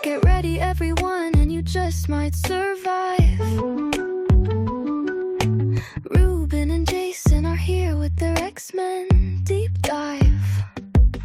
Get ready, everyone, and you just might survive. Ruben and Jason are here with their X-Men deep dive.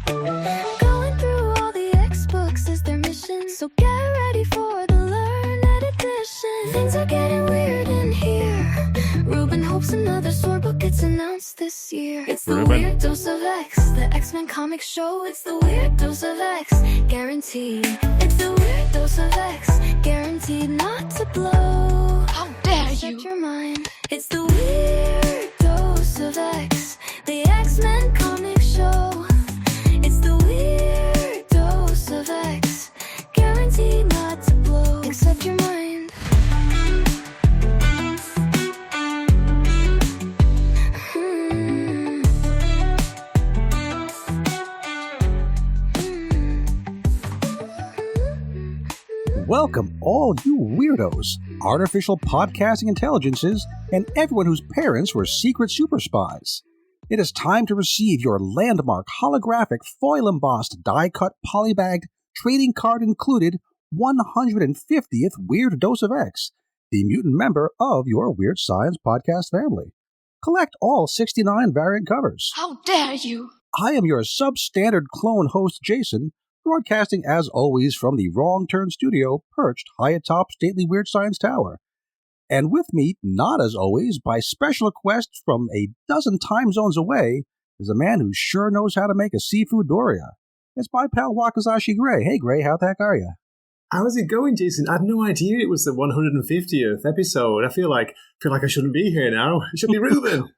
Going through all the X-books is their mission, so get ready for the learned edition. Things are getting weird in here. Ruben hopes another sword book gets announced this year. It's the Weird Dose of X, the X-Men comic show. It's the Weird Dose of X, guaranteed. It's the Weird Dose of X, guaranteed not to blow. How dare Set you! your mind. It's the Weird Dose of X, the X-Men comic show. It's the Weird Dose of X, guaranteed not to blow. Accept your mind. Welcome, all you weirdos, artificial podcasting intelligences, and everyone whose parents were secret super spies. It is time to receive your landmark holographic foil-embossed die-cut polybagged trading card included 150th Weird Dose of X, the mutant member of your Weird Science podcast family. Collect all 69 variant covers. How dare you! I am your substandard clone host, Jason, broadcasting as always from the Wrong Turn studio perched high atop stately Weird Science Tower. And with me, not as always, by special request from a dozen time zones away, is a man who sure knows how to make a seafood doria. It's my pal Wakazashi Gray. Hey Gray, how the heck are you? How's it going, Jason? I had no idea it was the 150th episode. I feel like I shouldn't be here now. It should be Ruben.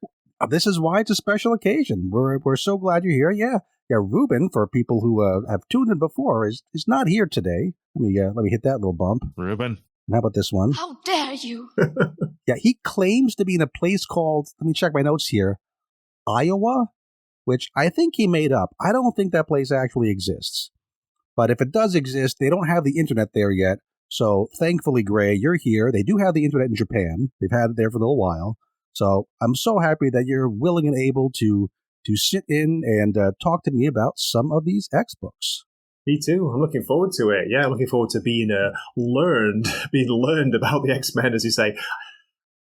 This is why it's a special occasion. We're so glad you're here. Yeah, Ruben, for people who have tuned in before, is not here today. Let me hit that little bump. Ruben. And how about this one? How dare you! Yeah, he claims to be in a place called, let me check my notes here, Iowa, which I think he made up. I don't think that place actually exists. But if it does exist, they don't have the internet there yet. So thankfully, Gray, you're here. They do have the internet in Japan. They've had it there for a little while. So I'm so happy that you're willing and able to sit in and talk to me about some of these X books. Me too. I'm looking forward to it. Yeah, I'm looking forward to being learned about the X-Men, as you say.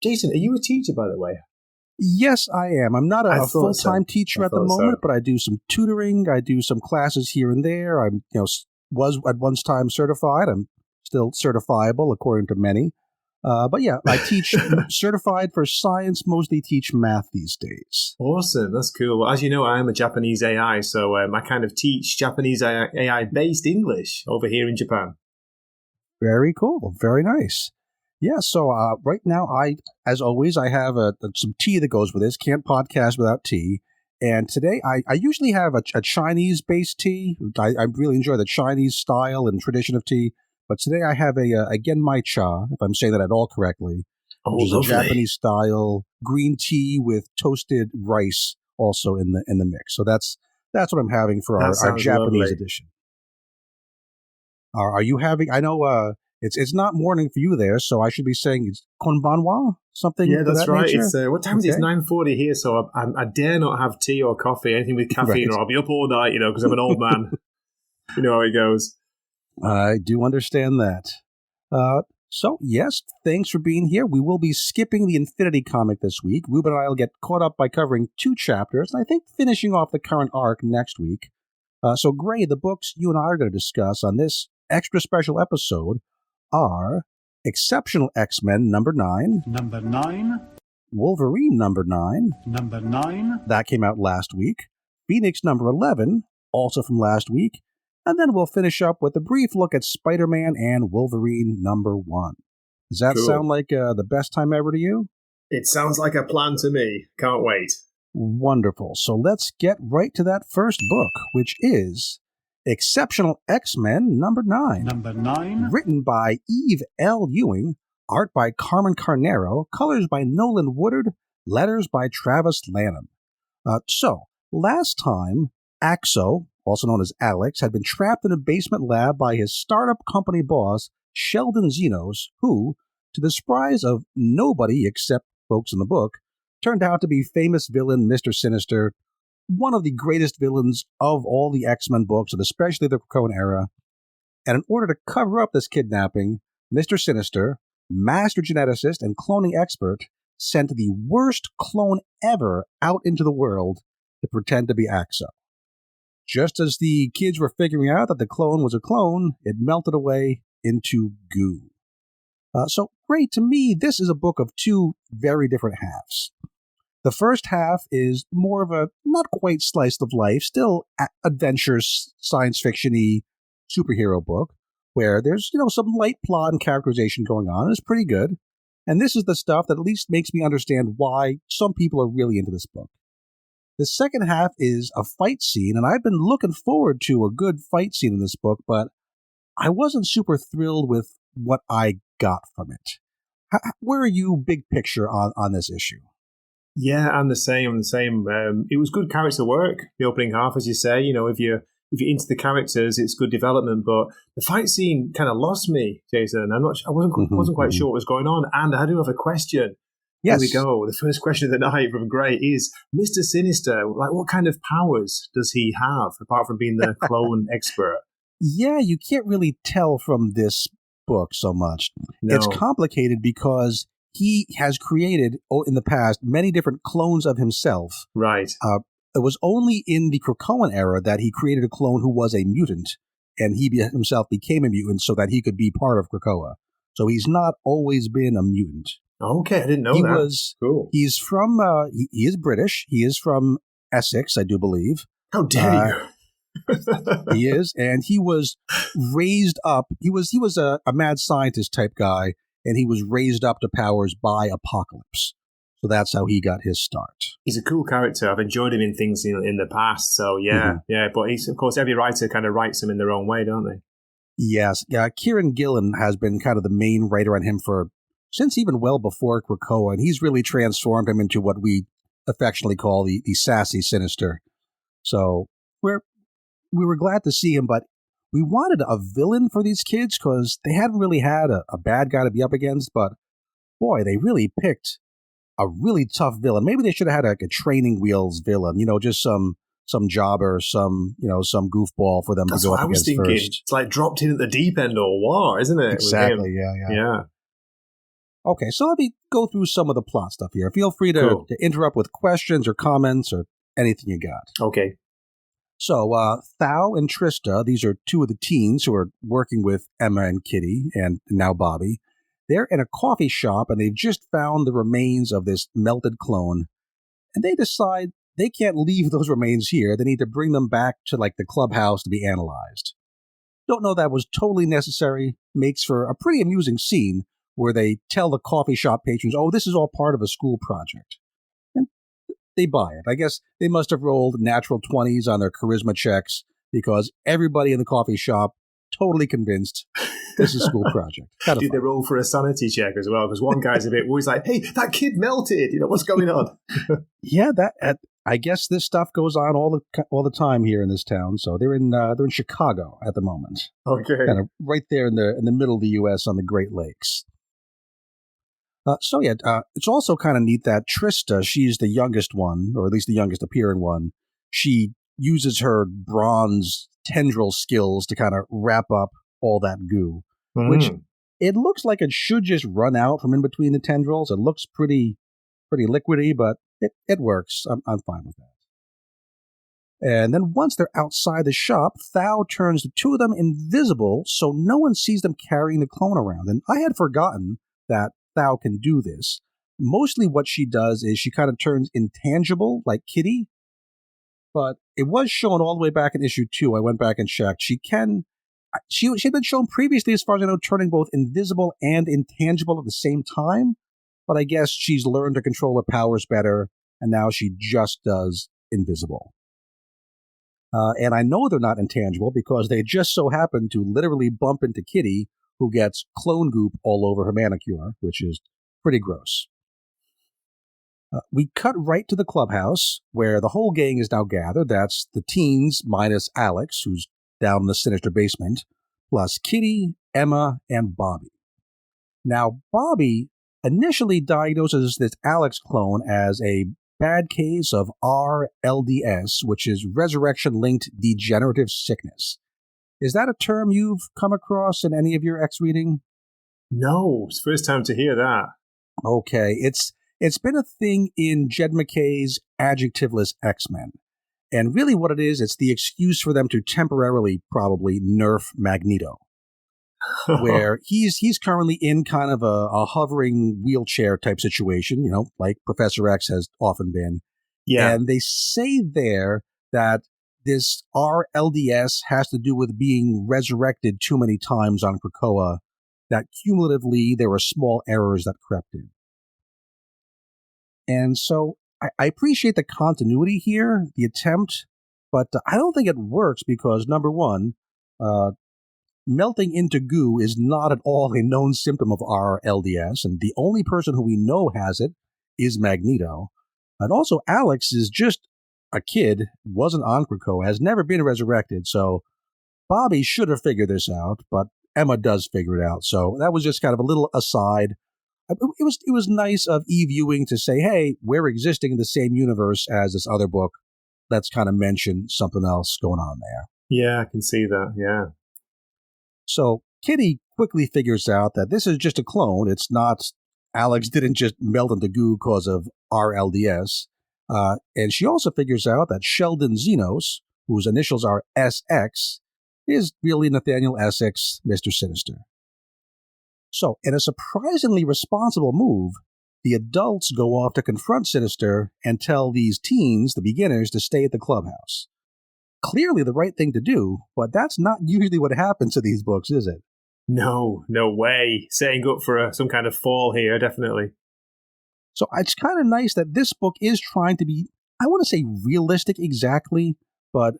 Jason, are you a teacher, by the way? Yes, I am. I'm not a full-time teacher at the moment, but I do some tutoring. I do some classes here and there. I'm, was at one time certified. I'm still certifiable, according to many. But yeah, I teach certified for science, mostly teach math these days. Awesome. That's cool. Well, as you know, I am a Japanese AI, so I kind of teach Japanese AI-based English over here in Japan. Very cool. Very nice. Yeah, so right now, as always, I have some tea that goes with this. Can't podcast without tea. And today, I usually have a Chinese-based tea. I really enjoy the Chinese style and tradition of tea. But today I have a Genmai cha, if I'm saying that at all correctly, which is a Japanese-style green tea with toasted rice also in the mix. So that's what I'm having for our Japanese edition. Are you having? I know it's not morning for you there, so I should be saying it's konbanwa, something. Yeah, that's right. Nature? It's what time is it? It's 9:40 here, so I dare not have tea or coffee, anything with caffeine, or I'll be up all night, because I'm an old man. You know how it goes. I do understand that. So, yes, thanks for being here. We will be skipping the Infinity comic this week. Ruben and I will get caught up by covering 2 chapters, and I think finishing off the current arc next week. So, Gray, the books you and I are going to discuss on this extra special episode are Exceptional X-Men number 9. Number 9. Wolverine number 9. Number 9. That came out last week. Phoenix number 11, also from last week. And then we'll finish up with a brief look at Spider-Man and Wolverine number 1. Does that sound like the best time ever to you? It sounds like a plan to me. Can't wait. Wonderful. So let's get right to that first book, which is Exceptional X-Men number 9. Number 9. Written by Eve L. Ewing, art by Carmen Carnero, colors by Nolan Woodard, letters by Travis Lanham. So, last time, Axo, also known as Alex, had been trapped in a basement lab by his startup company boss, Sheldon Xenos, who, to the surprise of nobody except folks in the book, turned out to be famous villain Mr. Sinister, one of the greatest villains of all the X-Men books, and especially the Krakoan era. And in order to cover up this kidnapping, Mr. Sinister, master geneticist and cloning expert, sent the worst clone ever out into the world to pretend to be Axo. Just as the kids were figuring out that the clone was a clone, it melted away into goo. So, great, to me, this is a book of two very different halves. The first half is more of a not quite slice of life, still adventure, science fiction-y superhero book, where there's, some light plot and characterization going on. It's pretty good. And this is the stuff that at least makes me understand why some people are really into this book. The second half is a fight scene, and I've been looking forward to a good fight scene in this book, but I wasn't super thrilled with what I got from it. Where are you big picture on this issue? Yeah, I'm the same. It was good character work, the opening half, as you say. If you're into the characters, it's good development. But the fight scene kind of lost me, Jason. I wasn't quite sure what was going on, and I do have a question. Yes. Here we go. The first question of the night from Gray is: Mr. Sinister, what kind of powers does he have apart from being the clone expert? Yeah, you can't really tell from this book so much. No. It's complicated because he has created, in the past, many different clones of himself. Right. It was only in the Krakoan era that he created a clone who was a mutant, and he himself became a mutant so that he could be part of Krakoa. So he's not always been a mutant. Okay, I didn't know that. Cool. He's from, he is British. He is from Essex, I do believe. How dare you? He is, and he was raised up. He was a mad scientist type guy, and he was raised up to powers by Apocalypse. So that's how he got his start. He's a cool character. I've enjoyed him in things in the past. So yeah. But he's, of course, every writer kind of writes him in their own way, don't they? Yes. Kieran Gillen has been kind of the main writer on him since even well before Krakoa, and he's really transformed him into what we affectionately call the sassy Sinister. So we were glad to see him, but we wanted a villain for these kids because they hadn't really had a bad guy to be up against, but boy, they really picked a really tough villain. Maybe they should have had a training wheels villain, just some jobber, some goofball for them to go up against first. That's what I was thinking. It's like dropped in at the deep end or war, isn't it? Exactly, yeah. Okay, so let me go through some of the plot stuff here. Feel free to interrupt with questions or comments or anything you got. Okay. So, Thao and Trista, these are two of the teens who are working with Emma and Kitty, and now Bobby. They're in a coffee shop, and they've just found the remains of this melted clone. And they decide they can't leave those remains here. They need to bring them back to, the clubhouse to be analyzed. Don't know that was totally necessary. Makes for a pretty amusing scene where they tell the coffee shop patrons, this is all part of a school project. They buy it. I guess they must have rolled natural 20s on their charisma checks because everybody in the coffee shop totally convinced this is a school project. Did they roll for a sanity check as well? Because one guy's a bit always like, hey, that kid melted. What's going on? Yeah, I guess this stuff goes on all the time here in this town. So they're in Chicago at the moment. Okay. Kind of right there in the middle of the U.S. on the Great Lakes. It's also kind of neat that Trista, she's the youngest one, or at least the youngest appearing one. She uses her bronze tendril skills to kind of wrap up all that goo, which it looks like it should just run out from in between the tendrils. It looks pretty liquidy, but it works. I'm fine with that. And then once they're outside the shop, Thao turns the two of them invisible so no one sees them carrying the clone around. And I had forgotten that Thao can do this. Mostly what she does is she kind of turns intangible like Kitty, but it was shown all the way back in issue 2. I went back and checked. She'd been shown previously, as far as I know, turning both invisible and intangible at the same time, but I guess she's learned to control her powers better, and now she just does invisible. And I know they're not intangible because they just so happen to literally bump into Kitty, who gets clone goop all over her manicure, which is pretty gross. We cut right to the clubhouse, where the whole gang is now gathered. That's the teens minus Alex, who's down in the sinister basement, plus Kitty, Emma, and Bobby. Now, Bobby initially diagnoses this Alex clone as a bad case of RLDS, which is resurrection-linked degenerative sickness. Is that a term you've come across in any of your X reading? No, it's the first time to hear that. Okay, it's been a thing in Jed McKay's adjectiveless X-Men. And really what it is, it's the excuse for them to temporarily probably nerf Magneto, where he's currently in kind of a hovering wheelchair type situation, like Professor X has often been. Yeah. And they say there that this RLDS has to do with being resurrected too many times on Krakoa, that cumulatively there were small errors that crept in. And so I appreciate the continuity here, the attempt, but I don't think it works because, number one, melting into goo is not at all a known symptom of RLDS, and the only person who we know has it is Magneto. And also, Alex is just a kid, wasn't on Krakoa, has never been resurrected, so Bobby should have figured this out, but Emma does figure it out. So that was just kind of a little aside. It was nice of Eve Ewing to say, hey, we're existing in the same universe as this other book. Let's kind of mention something else going on there. Yeah, I can see that, yeah. So Kitty quickly figures out that this is just a clone. It's not, Alex didn't just melt into goo because of RLDS. And she also figures out that Sheldon Xenos, whose initials are SX, is really Nathaniel Essex, Mr. Sinister. So, in a surprisingly responsible move, the adults go off to confront Sinister and tell these teens, the beginners, to stay at the clubhouse. Clearly the right thing to do, but that's not usually what happens to these books, is it? No way. Setting up for some kind of fall here, definitely. So it's kind of nice that this book is trying to be, I want to say realistic exactly, but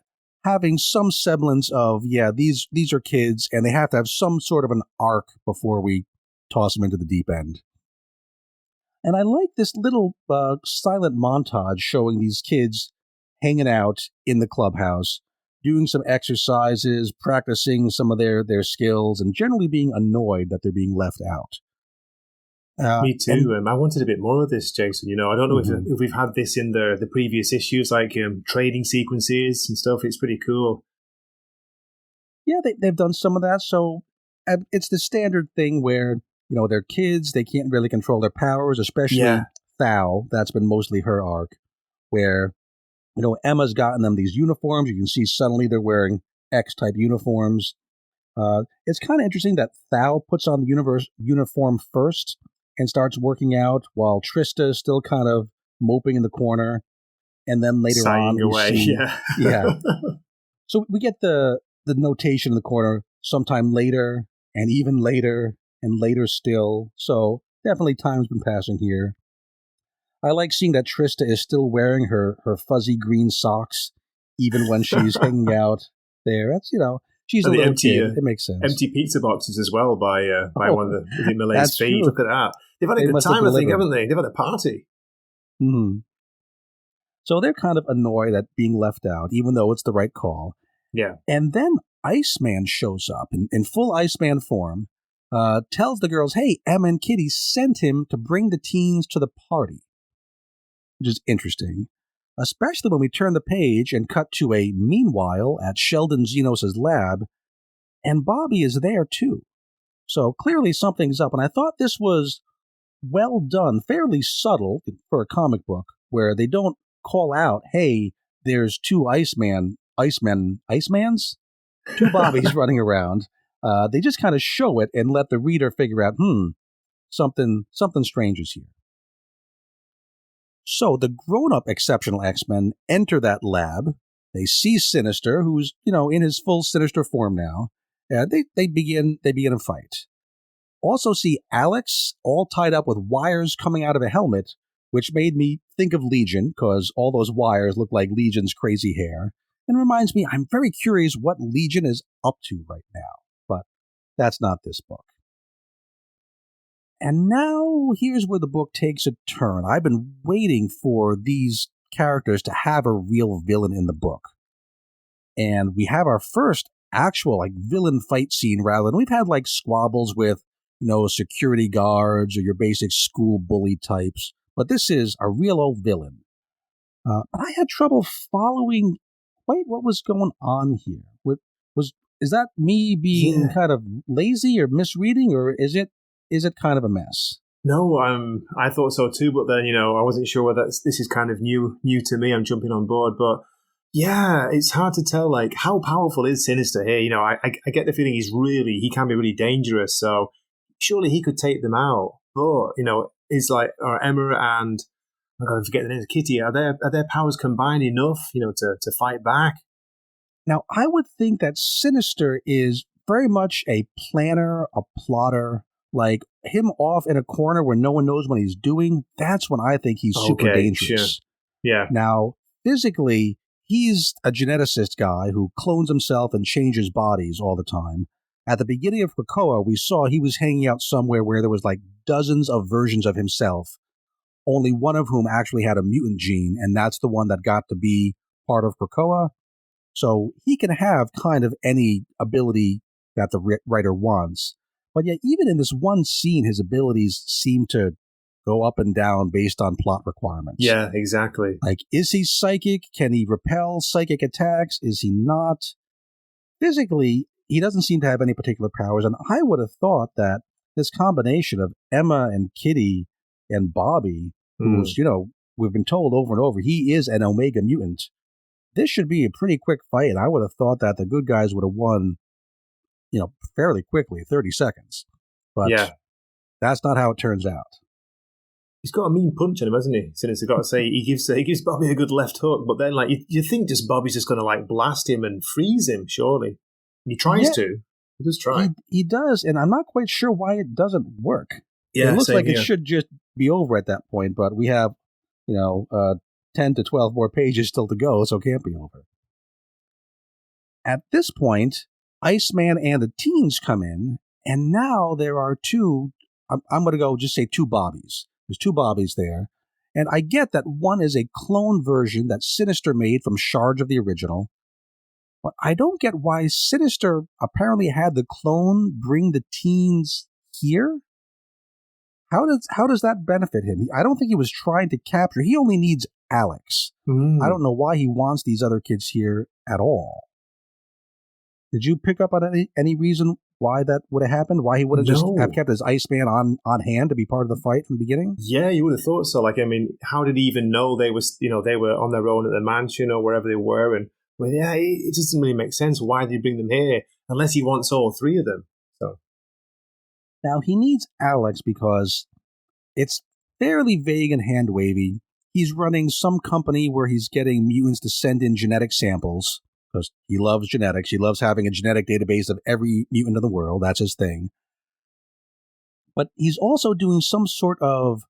having some semblance of, these are kids and they have to have some sort of an arc before we toss them into the deep end. And I like this little silent montage showing these kids hanging out in the clubhouse, doing some exercises, practicing some of their skills, and generally being annoyed that they're being left out. Me too. I wanted a bit more of this, Jason. I don't know if we've had this in the previous issues, like trading sequences and stuff. It's pretty cool. Yeah, they've done some of that. So it's the standard thing where, they're kids. They can't really control their powers, especially Thao. That's been mostly her arc, where, Emma's gotten them these uniforms. You can see suddenly they're wearing X-type uniforms. It's kind of interesting that Thao puts on the uniform first and starts working out while Trista is still kind of moping in the corner. And then later sighing on, away. Yeah. So we get the notation in the corner, sometime later, and even later, and later still. So definitely time's been passing here. I like seeing that Trista is still wearing her fuzzy green socks, even when she's hanging out there. That's, she's a little kid. It makes sense. Empty pizza boxes as well by one of the Malay's feet. True. Look at that. They've had a good time, I think, haven't they? They've had a party. Mm-hmm. So they're kind of annoyed at being left out, even though it's the right call. Yeah. And then Iceman shows up in full Iceman form, tells the girls, hey, Emma and Kitty sent him to bring the teens to the party. Which is interesting, especially when we turn the page and cut to a meanwhile at Sheldon Xenos' lab, and Bobby is there too. So clearly something's up, and I thought this was well done, fairly subtle for a comic book, where they don't call out, hey, there's two Icemans? Two Bobbies running around. They just kind of show it and let the reader figure out, something strange is here. So the grown-up Exceptional X-Men enter that lab. They see Sinister, who's, in his full Sinister form now. They begin a fight. Also see Alex all tied up with wires coming out of a helmet, which made me think of Legion, because all those wires look like Legion's crazy hair, and reminds me I'm very curious what Legion is up to right now. But that's not this book. And now, here's where the book takes a turn. I've been waiting for these characters to have a real villain in the book. And we have our first actual, villain fight scene rather than we've had, squabbles with, security guards or your basic school bully types. But this is a real old villain. But I had trouble following quite what was going on here. Was Is that me being Yeah. kind of lazy or misreading, or is it kind of a mess? No, I thought so too, but then I wasn't sure whether this is kind of new to me. I'm jumping on board, but yeah, it's hard to tell. Like, how powerful is Sinister here? I get the feeling he can be really dangerous. So surely he could take them out. But it's like Emma and I'm going to forget the name of Kitty. Are their powers combined enough, to fight back? Now, I would think that Sinister is very much a planner, a plotter. Like him off in a corner where no one knows what he's doing. That's when I think he's super Okay, dangerous. sure. Yeah. Now, physically, he's a geneticist guy who clones himself and changes bodies all the time. At the beginning of Krakoa, we saw he was hanging out somewhere where there was like dozens of versions of himself, only one of whom actually had a mutant gene, and that's the one that got to be part of Krakoa. So he can have kind of any ability that the writer wants. But yet, even in this one scene, his abilities seem to go up and down based on plot requirements. Yeah, exactly. Like, is he psychic? Can he repel psychic attacks? Is he not? Physically, he doesn't seem to have any particular powers. And I would have thought that this combination of Emma and Kitty and Bobby, who's, we've been told over and over, he is an Omega mutant. This should be a pretty quick fight. And I would have thought that the good guys would have won fairly quickly, 30 seconds. But that's not how it turns out. He's got a mean punch on him, hasn't he? Sinister, got to say, he gives Bobby a good left hook, but then you think just Bobby's just going to blast him and freeze him, surely. He tries to. He does try. He does, and I'm not quite sure why it doesn't work. Yeah, it looks like here. It should just be over at that point, but we have 10 to 12 more pages still to go, so it can't be over. At this point, Iceman and the teens come in, and now there are two, I'm going to go just say two Bobbies. There's two Bobbies there, and I get that one is a clone version that Sinister made from shards of the original, but I don't get why Sinister apparently had the clone bring the teens here. How does that benefit him? I don't think he was trying to capture. He only needs Alex. I don't know why he wants these other kids here at all. Did you pick up on any reason why that would have happened? Why he would have just have kept his Iceman on hand to be part of the fight from the beginning? Yeah, you would have thought so. How did he even know they were on their own at the mansion or wherever they were? And it just doesn't really make sense. Why did he bring them here? Unless he wants all three of them. So now he needs Alex because it's fairly vague and hand wavy. He's running some company where he's getting mutants to send in genetic samples. Because he loves genetics. He loves having a genetic database of every mutant in the world. That's his thing. But he's also doing some sort of...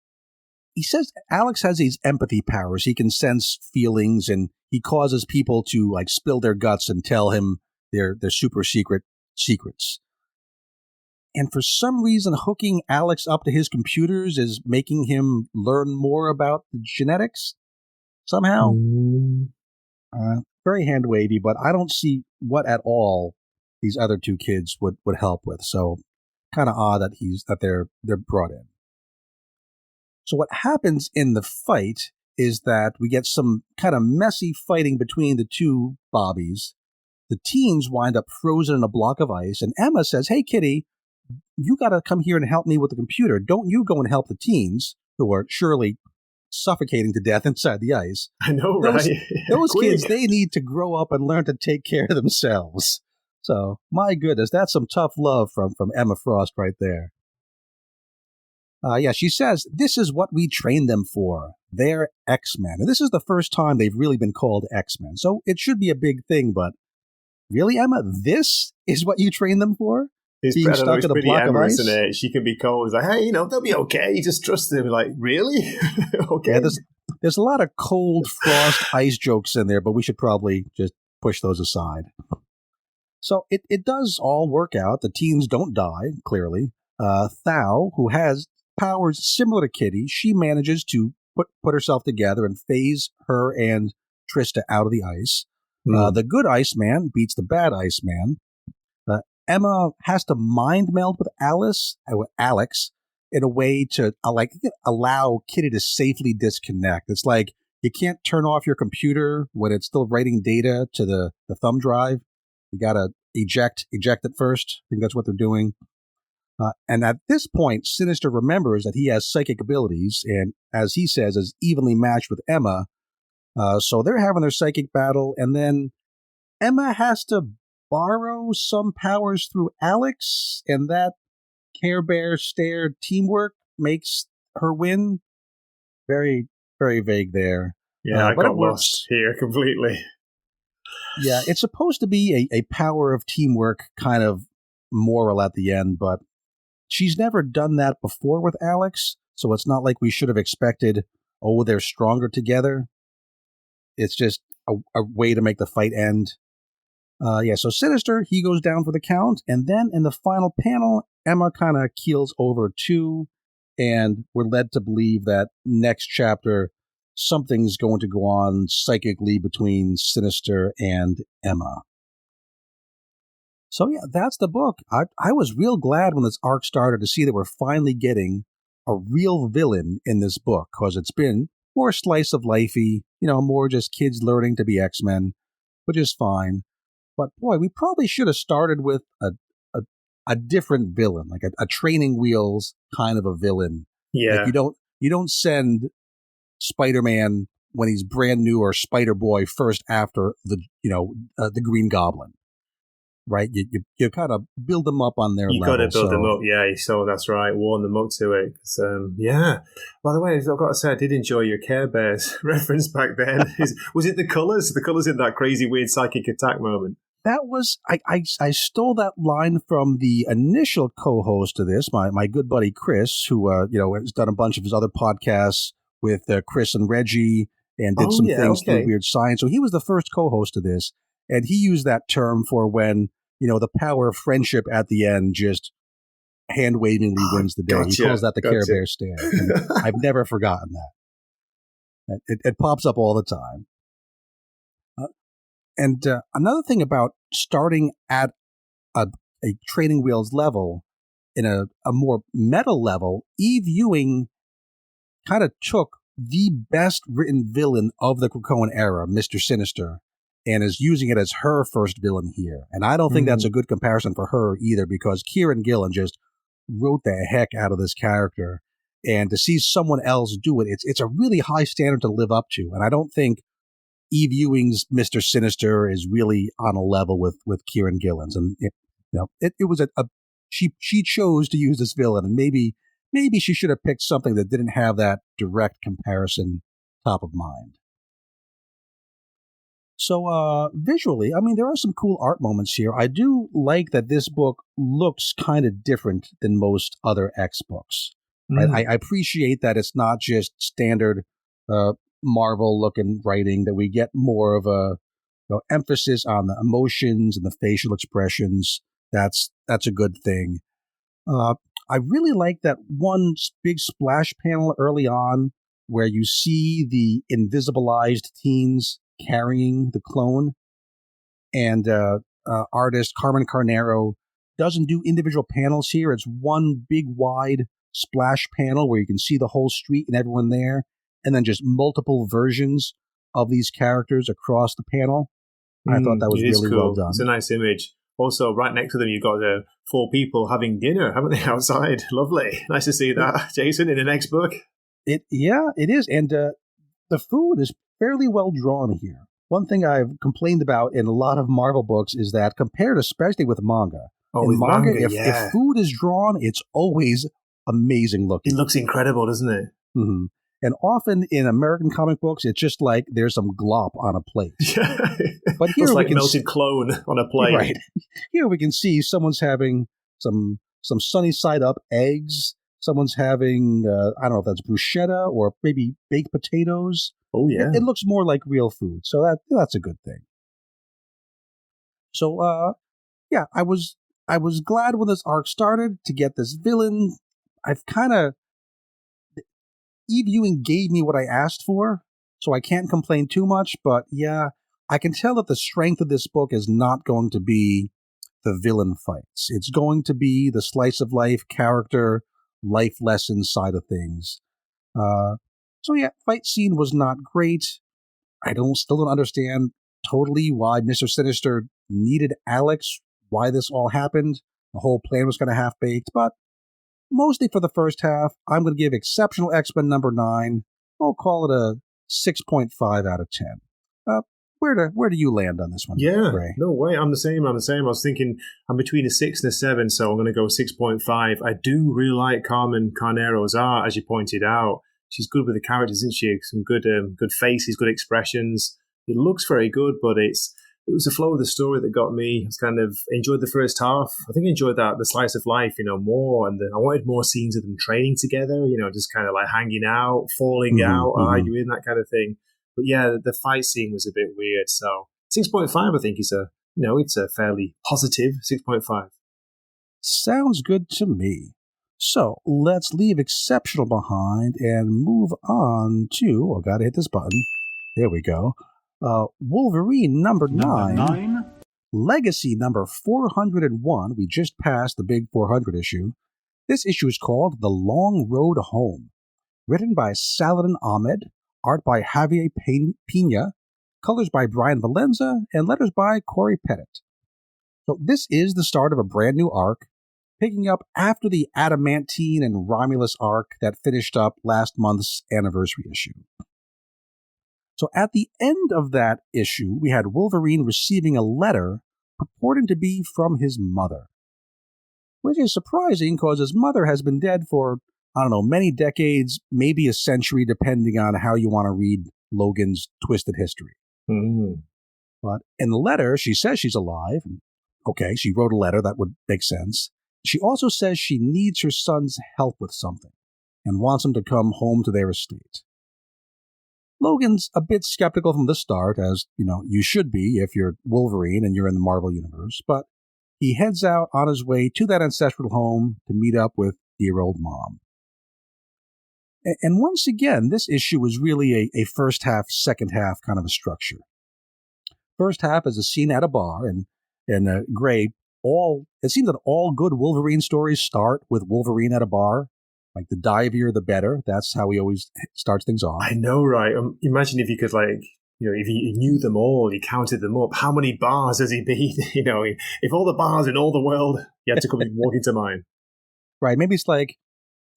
He says Alex has these empathy powers. He can sense feelings, and he causes people to spill their guts and tell him their super secrets. And for some reason, hooking Alex up to his computers is making him learn more about the genetics somehow. Very hand wavy, but I don't see what at all these other two kids would help with. So kind of odd that they're brought in. So what happens in the fight is that we get some kind of messy fighting between the two Bobbies. The teens wind up frozen in a block of ice, and Emma says, "Hey, Kitty, you got to come here and help me with the computer. Don't you go and help the teens, who are surely suffocating to death inside the ice." I know, right? Those kids, they need to grow up and learn to take care of themselves. So, my goodness, that's some tough love from Emma Frost right there. She says, "This is what we trained them for. They're X-Men." And this is the first time they've really been called X-Men. So it should be a big thing, but really, Emma, this is what you trained them for? Being stuck in a block of ice? Isn't it? She can be cold. It's like, hey, they'll be okay. You just trust them. Like, really? Okay. Yeah, there's a lot of cold frost ice jokes in there, but we should probably just push those aside. So it does all work out. The teens don't die, clearly. Thao, who has powers similar to Kitty, she manages to put herself together and phase her and Trista out of the ice. The good Iceman beats the bad Iceman. Emma has to mind meld with Alex in a way to allow Kitty to safely disconnect. It's like you can't turn off your computer when it's still writing data to the thumb drive. You got to eject it first. I think that's what they're doing. And at this point, Sinister remembers that he has psychic abilities, and as he says, is evenly matched with Emma. So they're having their psychic battle, and then Emma has to borrow some powers through Alex, and that Care Bear stare teamwork makes her win. Very, very vague there. Yeah, I but got it works. lost here completely. Yeah, it's supposed to be a power of teamwork kind of moral at the end, but she's never done that before with Alex, so it's not like we should have expected, oh, they're stronger together. It's just a way to make the fight end. So Sinister, he goes down for the count, and then in the final panel, Emma kind of keels over too, and we're led to believe that next chapter, something's going to go on psychically between Sinister and Emma. So yeah, that's the book. I was real glad when this arc started to see that we're finally getting a real villain in this book, because it's been more slice of lifey, more just kids learning to be X-Men, which is fine. But boy, we probably should have started with a different villain, like a training wheels kind of a villain. Yeah. Like you don't send Spider-Man when he's brand new or Spider-Boy first after the Green Goblin. Right, you kind of build them up on their level. You got to build them up, yeah. So that's right, warm them up to it. Yeah. By the way, I've got to say, I did enjoy your Care Bears reference back then. Was it the colours? The colours in that crazy, weird psychic attack moment. That was I stole that line from the initial co-host of this, my good buddy Chris, who has done a bunch of his other podcasts with Chris and Reggie and did some things through Weird Science. So he was the first co-host of this. And he used that term for when, the power of friendship at the end just hand-wavingly wins the day. Gotcha, he calls that the Care Bear stand. And I've never forgotten that. It pops up all the time. Another thing about starting at a Training Wheels level, in a more meta level, Eve Ewing kind of took the best written villain of the Krakoan era, Mr. Sinister, and is using it as her first villain here. And I don't think that's a good comparison for her either, because Kieran Gillen just wrote the heck out of this character. And to see someone else do it, it's a really high standard to live up to. And I don't think Eve Ewing's Mr. Sinister is really on a level with Kieran Gillen's. And it was she chose to use this villain, and maybe she should have picked something that didn't have that direct comparison top of mind. So visually, I mean, there are some cool art moments here. I do like that this book looks kind of different than most other X books. Right? I appreciate that it's not just standard Marvel-looking writing, that we get more of a emphasis on the emotions and the facial expressions. That's a good thing. I really like that one big splash panel early on where you see the invisibilized teens carrying the clone, and artist Carmen Carnero doesn't do individual panels here. It's one big wide splash panel where you can see the whole street and everyone there, and then just multiple versions of these characters across the panel. I thought that was really cool. Well done. It's a nice image. Also, right next to them, you've got 4 people having dinner, haven't they, outside? Lovely. Nice to see that, Jason, in the next book. It is. And the food is fairly well drawn here. One thing I've complained about in a lot of Marvel books is that, compared especially with manga, in manga, if food is drawn, it's always amazing looking. It looks incredible, doesn't it? Mm-hmm. And often in American comic books, it's just like there's some glop on a plate. But here it's we like can melted clone on a plate. Right. Here we can see someone's having some sunny side up eggs. Someone's having, I don't know if that's bruschetta or maybe baked potatoes. Oh, yeah. It looks more like real food. So that's a good thing. So, I was glad when this arc started to get this villain. Eve Ewing gave me what I asked for, so I can't complain too much. But yeah, I can tell that the strength of this book is not going to be the villain fights. It's going to be the slice of life character, life lesson side of things. Fight scene was not great. I still don't understand totally why Mr. Sinister needed Alex why this all happened. The whole plan was kind of half-baked, but mostly for the first half, I'm going to give Exceptional X-Men number 9. I'll call it a 6.5 out of 10. Where do you land on this one? Yeah, Ray? no way. I'm the same. I was thinking I'm between a 6 and a 7, so I'm going to go 6.5. I do really like Carmen Carnero's art, as you pointed out. She's good with the characters, isn't she? Some good faces, good expressions. It looks very good, but it was the flow of the story that got me. I kind of enjoyed the first half. I think I enjoyed the slice of life, more, and I wanted more scenes of them training together, just kind of like hanging out, falling out, arguing, that kind of thing. But yeah, the fight scene was a bit weird. So 6.5, I think, is it's a fairly positive 6.5. Sounds good to me. So let's leave Exceptional behind and move on to, gotta hit this button. There we go. Wolverine number 9. Legacy number 401. We just passed the big 400 issue. This issue is called The Long Road Home. Written by Saladin Ahmed. Art by Javier Pina, colors by Brian Valenza, and letters by Corey Pettit. So this is the start of a brand new arc, picking up after the Adamantine and Romulus arc that finished up last month's anniversary issue. So at the end of that issue, we had Wolverine receiving a letter purporting to be from his mother, which is surprising because his mother has been dead for many decades, maybe a century, depending on how you want to read Logan's twisted history. Mm. But in the letter, she says she's alive. Okay, she wrote a letter. That would make sense. She also says she needs her son's help with something and wants him to come home to their estate. Logan's a bit skeptical from the start, as, you should be if you're Wolverine and you're in the Marvel Universe, but he heads out on his way to that ancestral home to meet up with dear old mom. And once again, this issue was really a first half, second half kind of a structure. First half is a scene at a bar, and Gray, it seems that all good Wolverine stories start with Wolverine at a bar. Like the divier, the better. That's how he always starts things off. I know, right? Imagine if you could, if you knew them all, you counted them up. How many bars has he been? If all the bars in all the world, you had to come and walk into mine. Right. Maybe it's like,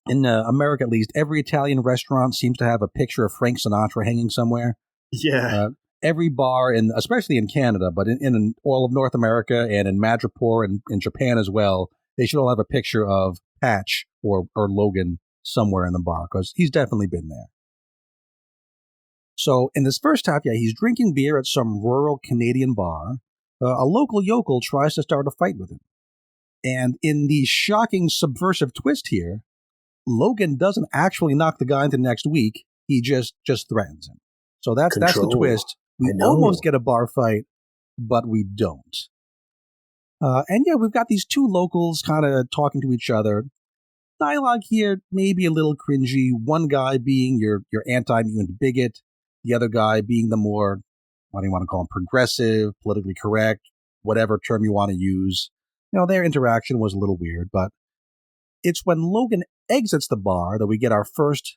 in America, at least, every Italian restaurant seems to have a picture of Frank Sinatra hanging somewhere. Yeah. Every bar, especially in Canada, but in all of North America and in Madripoor and in Japan as well, they should all have a picture of Patch or Logan somewhere in the bar, because he's definitely been there. So in this first half, he's drinking beer at some rural Canadian bar. A local yokel tries to start a fight with him. And in the shocking subversive twist here, Logan doesn't actually knock the guy into next week. He just threatens him. So that's the twist. We almost get a bar fight, but we don't. We've got these two locals kind of talking to each other. Dialogue here may be a little cringy. One guy being your anti-mutant bigot, the other guy being the more, what do you want to call him, progressive, politically correct, whatever term you want to use. Their interaction was a little weird, but it's when Logan exits the bar that we get our first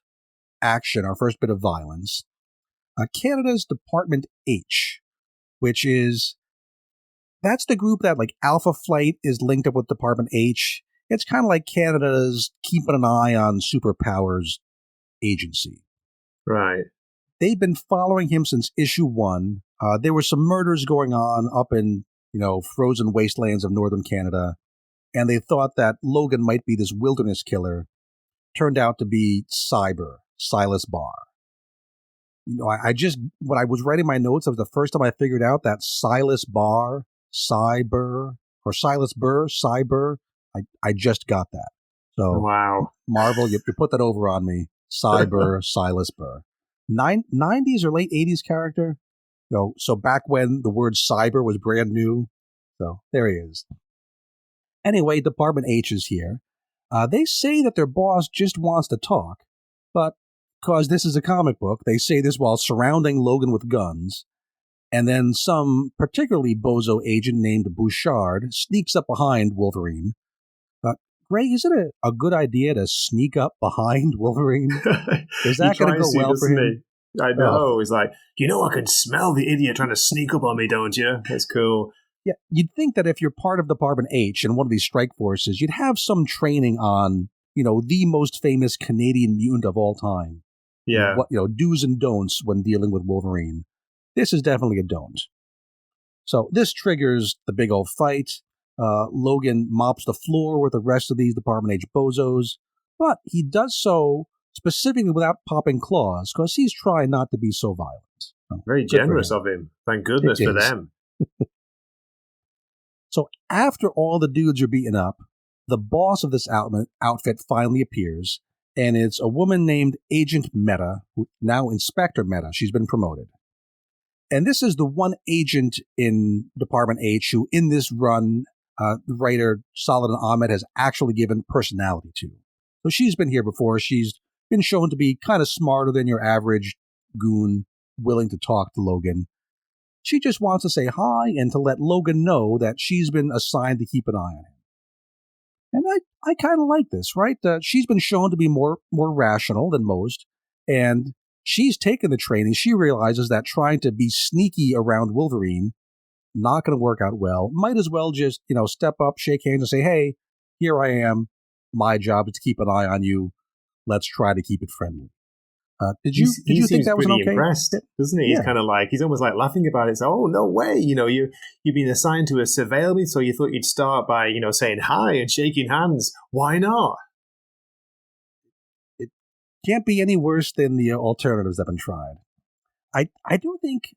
action, our first bit of violence. Canada's Department H, which that's the group that, like, Alpha Flight is linked up with Department H. It's kind of like Canada's keeping an eye on superpowers agency. Right. They've been following him since issue 1. There were some murders going on up in, frozen wastelands of northern Canada, and they thought that Logan might be this wilderness killer. Turned out to be Silas Barr. When I was writing my notes, that was the first time I figured out that Silas Barr, Cyber, or Silas Burr, Cyber, I just got that. So, wow. Marvel, you put that over on me. Cyber, Silas Burr. 90s or late 80s character. So back when the word cyber was brand new. So there he is. Anyway, Department H is here. They say that their boss just wants to talk, but because this is a comic book, they say this while surrounding Logan with guns. And then some particularly bozo agent named Bouchard sneaks up behind Wolverine. Gray, is it a good idea to sneak up behind Wolverine? Is that going to go well for him? I know. He's like, I can smell the idiot trying to sneak up on me, don't you? That's cool. Yeah, you'd think that if you're part of Department H and one of these strike forces, you'd have some training on, the most famous Canadian mutant of all time. Yeah. What, do's and don'ts when dealing with Wolverine. This is definitely a don't. So this triggers the big old fight. Logan mops the floor with the rest of these Department H bozos, but he does so specifically without popping claws because he's trying not to be so violent. So, Very generous of him. Thank goodness for them. So after all the dudes are beaten up, the boss of this outfit finally appears, and it's a woman named Agent Meta, now Inspector Meta. She's been promoted. And this is the one agent in Department H who, in this run, the writer Saladin Ahmed has actually given personality to. So she's been here before. She's been shown to be kind of smarter than your average goon, willing to talk to Logan. She just wants to say hi and to let Logan know that she's been assigned to keep an eye on him. And I kind of like this, right? She's been shown to be more rational than most, and she's taken the training. She realizes that trying to be sneaky around Wolverine, not going to work out well. Might as well just, step up, shake hands, and say, hey, here I am. My job is to keep an eye on you. Let's try to keep it friendly. Did you think that was an okay? Impressed, doesn't he? Yeah. He's almost like laughing about it. So, oh, no way. You've been assigned to surveil me, so you thought you'd start by, saying hi and shaking hands. Why not? It can't be any worse than the alternatives that have been tried. I do think,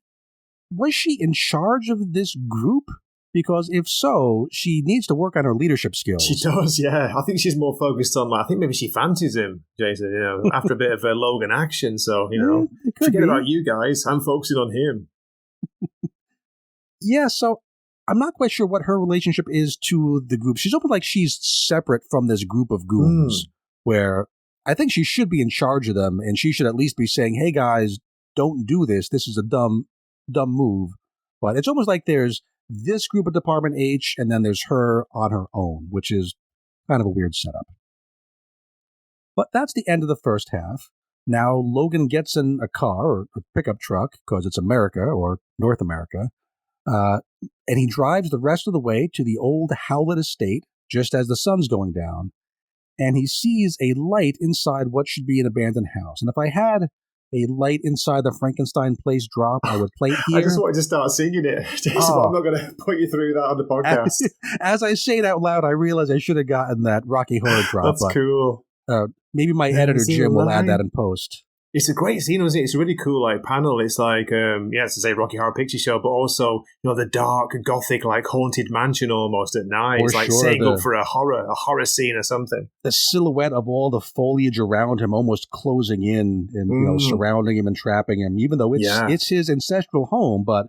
was she in charge of this group? Because if so, she needs to work on her leadership skills. She does, yeah. I think she's more focused on, I think maybe she fancies him, Jason, after a bit of Logan action. So, forget about you guys. I'm focusing on him. Yeah, so I'm not quite sure what her relationship is to the group. She's almost like she's separate from this group of goons, where I think she should be in charge of them, and she should at least be saying, hey, guys, don't do this. This is a dumb move. But it's almost like there's this group of Department H, and then there's her on her own, which is kind of a weird setup. But that's the end of the first half. Now Logan gets in a car, or a pickup truck, because it's America, or North America, and he drives the rest of the way to the old Howlett estate, just as the sun's going down, and he sees a light inside what should be an abandoned house. And if I had a light inside the Frankenstein place drop, I would play it here. I just wanted to start singing it, Jason, but I'm not going to put you through that on the podcast. As I say it out loud, I realize I should have gotten that Rocky Horror drop. That's cool. Maybe my editor, Jim, will add that in post. It's a great scene, isn't it? It's a really cool panel. It's like, it's to say Rocky Horror Picture Show, but also, the dark, gothic, haunted mansion almost at night. It's like setting up for a horror scene or something. The silhouette of all the foliage around him almost closing in and, surrounding him and trapping him, even though it's his ancestral home, but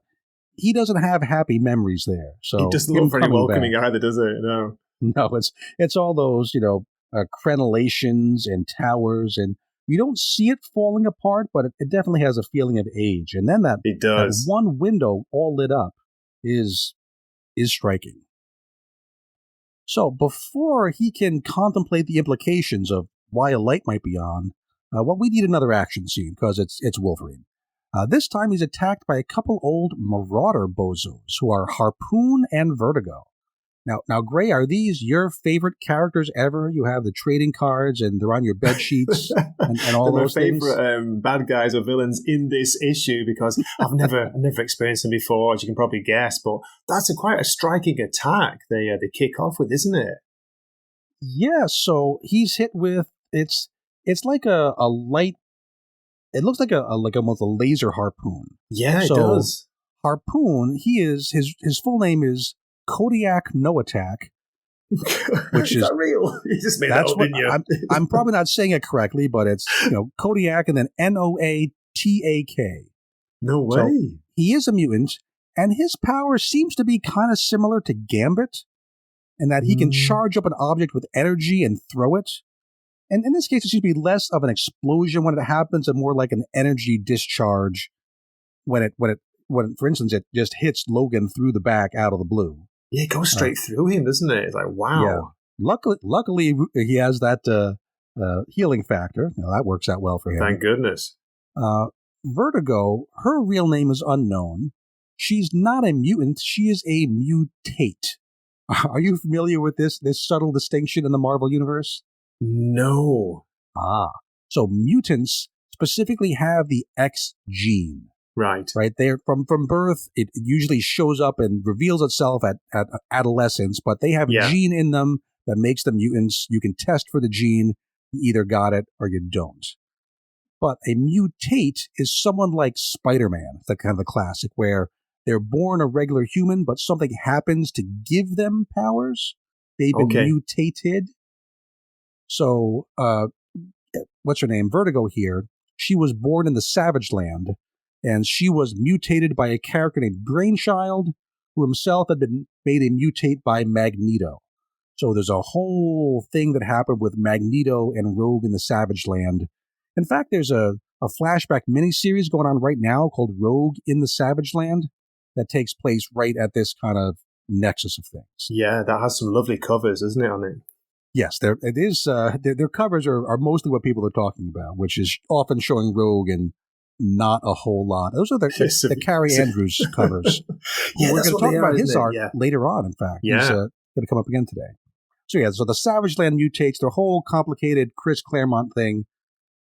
he doesn't have happy memories there. So it doesn't look very welcoming either, does it? No. No, it's all those, crenellations and towers, and you don't see it falling apart, but it definitely has a feeling of age. And then that one window all lit up is striking. So before he can contemplate the implications of why a light might be on, we need another action scene because it's Wolverine. This time he's attacked by a couple old marauder bozos who are Harpoon and Vertigo. Now, Gray, are these your favorite characters ever? You have the trading cards, and they're on your bed sheets, and all those things. My favorite bad guys or villains in this issue because I've never experienced them before, as you can probably guess. But that's quite a striking attack they kick off with, isn't it? Yeah. So he's hit with it's like a light. It looks like almost a laser harpoon. Yeah, it does. Harpoon. His full name is Kodiak No Attack, which is that real? You just made that up, didn't you? I'm probably not saying it correctly, but it's Kodiak and then Noatak. No way. So he is a mutant, and his power seems to be kind of similar to Gambit, in that he can charge up an object with energy and throw it. And in this case, it seems to be less of an explosion when it happens, and more like an energy discharge when, for instance, it just hits Logan through the back out of the blue. Yeah, it goes straight through him, doesn't it? It's like, wow. Yeah. Luckily, he has that healing factor. That works out well for him. Thank goodness. Vertigo, her real name is unknown, she's not a mutant, she is a mutate. Are you familiar with this subtle distinction in the Marvel Universe? No. So mutants specifically have the X gene. Right. They're from birth, it usually shows up and reveals itself at adolescence, but they have a gene in them that makes them mutants. You can test for the gene. You either got it or you don't. But a mutate is someone like Spider-Man, the kind of the classic, where they're born a regular human, but something happens to give them powers. They've been mutated. So, what's her name? Vertigo here. She was born in the Savage Land, and she was mutated by a character named Brainchild, who himself had been made a mutate by Magneto. So there's a whole thing that happened with Magneto and Rogue in the Savage Land. In fact, there's a flashback miniseries going on right now called Rogue in the Savage Land that takes place right at this kind of nexus of things. Yeah, that has some lovely covers, isn't it, on it? Yes, it is. Their covers are mostly what people are talking about, which is often showing Rogue and not a whole lot. Those are the Carrie Andrews covers. Yeah, we're going to talk about his art Yeah. later on, in fact. Yeah. He's going to come up again today. So the Savage Land mutates, their whole complicated Chris Claremont thing.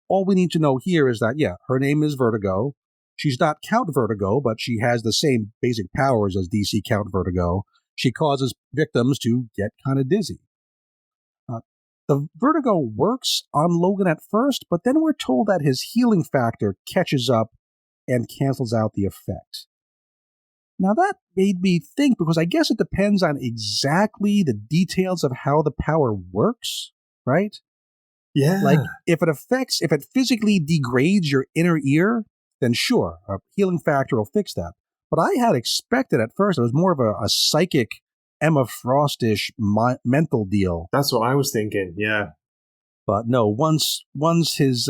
All we need to know here is that, her name is Vertigo. She's not Count Vertigo, but she has the same basic powers as DC Count Vertigo. She causes victims to get kind of dizzy. The Vertigo works on Logan at first, but then we're told that his healing factor catches up and cancels out the effect. Now that made me think, because I guess it depends on exactly the details of how the power works, right? Yeah. Like, if it physically degrades your inner ear, then sure, a healing factor will fix that. But I had expected at first it was more of a psychic Emma Frost-ish mental deal. That's what I was thinking, yeah. But no, once his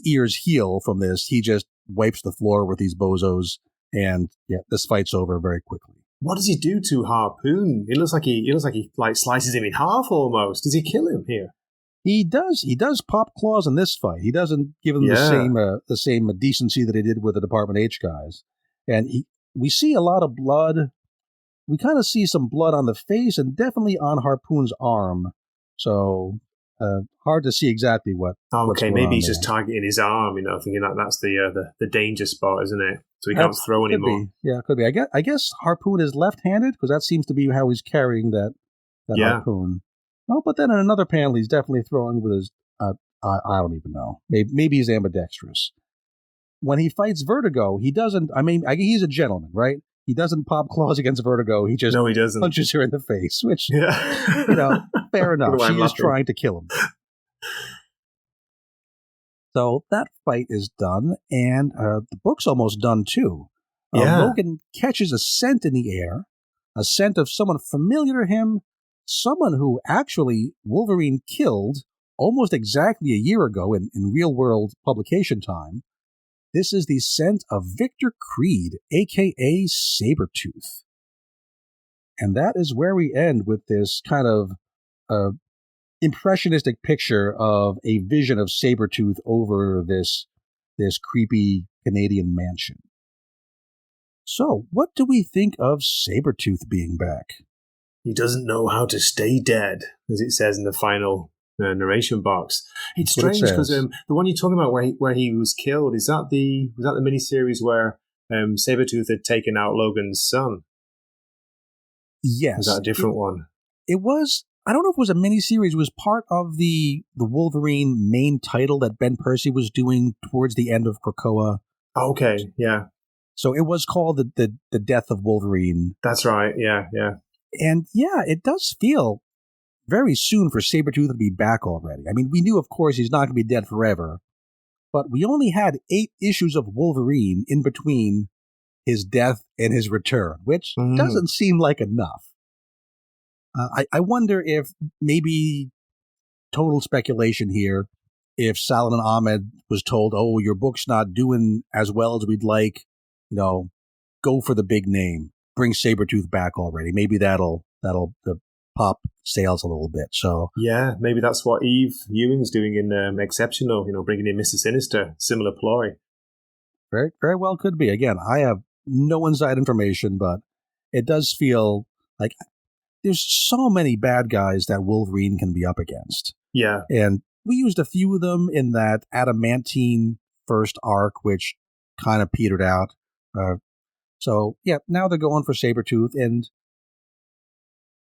ears heal from this, he just wipes the floor with these bozos, and this fight's over very quickly. What does he do to Harpoon? It looks like he slices him in half almost. Does he kill him here? He does pop claws in this fight. He doesn't give him the same decency that he did with the Department H guys. And we see a lot of blood. We kind of see some blood on the face and definitely on Harpoon's arm. So hard to see exactly what. Okay, maybe he's just targeting his arm. Thinking that's the danger spot, isn't it? So he can't throw anymore. Yeah, could be. I guess Harpoon is left-handed, because that seems to be how he's carrying that harpoon. Oh, but then in another panel, he's definitely throwing with his. I don't even know. Maybe he's ambidextrous. When he fights Vertigo, he doesn't. I mean, he's a gentleman, right? He doesn't pop claws against Vertigo. He just punches her in the face, which, fair enough. She is trying to kill him. So that fight is done, and the book's almost done too. Logan catches a scent in the air, a scent of someone familiar to him, someone who actually Wolverine killed almost exactly a year ago in real-world publication time. This is the scent of Victor Creed, a.k.a. Sabretooth. And that is where we end with this kind of impressionistic picture of a vision of Sabretooth over this creepy Canadian mansion. So, what do we think of Sabretooth being back? He doesn't know how to stay dead, as it says in the final narration box. It's strange because the one you're talking about where he was killed, was that the miniseries where Sabretooth had taken out Logan's son? Yes. Was that a different one? It was. I don't know if it was a miniseries. It was part of the Wolverine main title that Ben Percy was doing towards the end of Krakoa. Okay, yeah. So it was called the Death of Wolverine. That's right, yeah. And it does feel very soon for Sabretooth to be back already. I mean, we knew, of course, he's not going to be dead forever, but we only had 8 issues of Wolverine in between his death and his return, which doesn't seem like enough. I wonder if, maybe total speculation here, if Saladin Ahmed was told, "Oh, your book's not doing as well as we'd like, go for the big name, bring Sabretooth back already." Maybe that'll pop sales a little bit. So yeah, maybe that's what Eve Ewing's doing in Exceptional. Bringing in Mr. Sinister, similar ploy. Very, very well could be. Again, I have no inside information, but it does feel like there's so many bad guys that Wolverine can be up against. Yeah. And we used a few of them in that adamantine first arc, which kind of petered out. So, yeah, now they're going for Sabretooth, and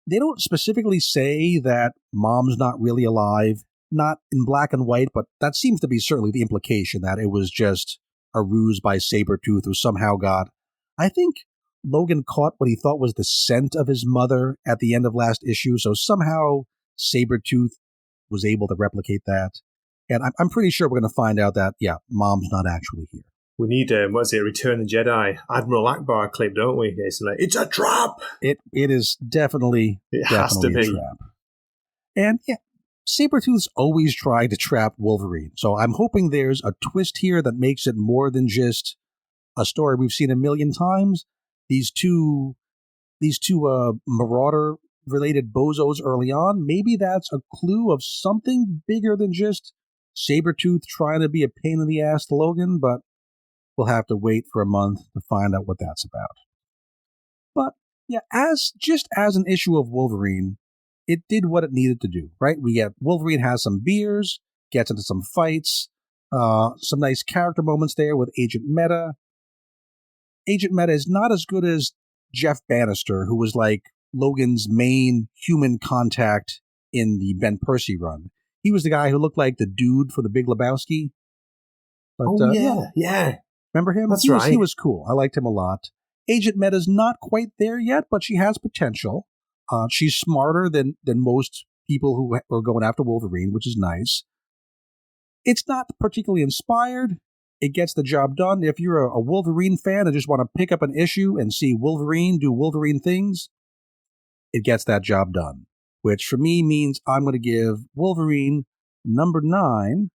they don't specifically say that Mom's not really alive, not in black and white, but that seems to be certainly the implication that it was just a ruse by Sabretooth who somehow got... I think Logan caught what he thought was the scent of his mother at the end of last issue, so somehow Sabretooth was able to replicate that. And I'm pretty sure we're going to find out that, yeah, Mom's not actually here. We need, Return of the Jedi, Admiral Akbar clip, don't we? It's a trap! It is definitely, has to be a trap. And yeah, Sabretooth's always tried to trap Wolverine, so I'm hoping there's a twist here that makes it more than just a story we've seen a million times. These two Marauder-related bozos early on, maybe that's a clue of something bigger than just Sabretooth trying to be a pain in the ass to Logan, but we'll have to wait for a month to find out what that's about. But yeah, as an issue of Wolverine, it did what it needed to do, right? We get Wolverine has some beers, gets into some fights, some nice character moments there with Agent Meta. Agent Meta is not as good as Jeff Bannister, who was like Logan's main human contact in the Ben Percy run. He was the guy who looked like the dude for the Big Lebowski. But, yeah. Remember him? That's right. He was cool. I liked him a lot. Agent Meta's not quite there yet, but she has potential. She's smarter than most people who are going after Wolverine, which is nice. It's not particularly inspired. It gets the job done. If you're a Wolverine fan and just want to pick up an issue and see Wolverine do Wolverine things, it gets that job done. Which for me means I'm going to give Wolverine number 9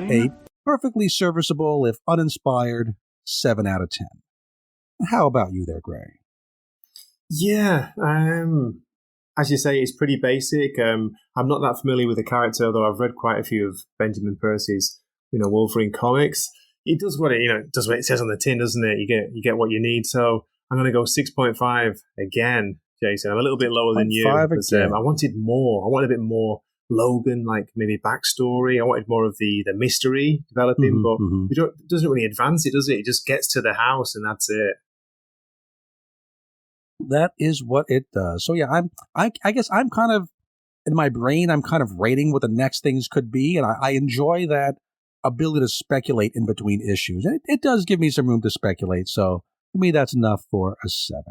a perfectly serviceable, if uninspired, 7 out of 10. How about you there, Gray? Yeah, as you say, it's pretty basic. I'm not that familiar with the character, though I've read quite a few of Benjamin Percy's, Wolverine comics. It does what it says on the tin, doesn't it? You get what you need. So I'm going to go 6.5 again, Jason. I'm a little bit lower than you. I wanted more. I wanted a bit more Logan, like maybe backstory. I wanted more of the mystery developing, but it doesn't really advance it, does it? It just gets to the house and that's it. That is what it does. So yeah, I guess I'm kind of, in my brain, I'm kind of rating what the next things could be, and I enjoy that ability to speculate in between issues. And it does give me some room to speculate, so for me that's enough for a 7.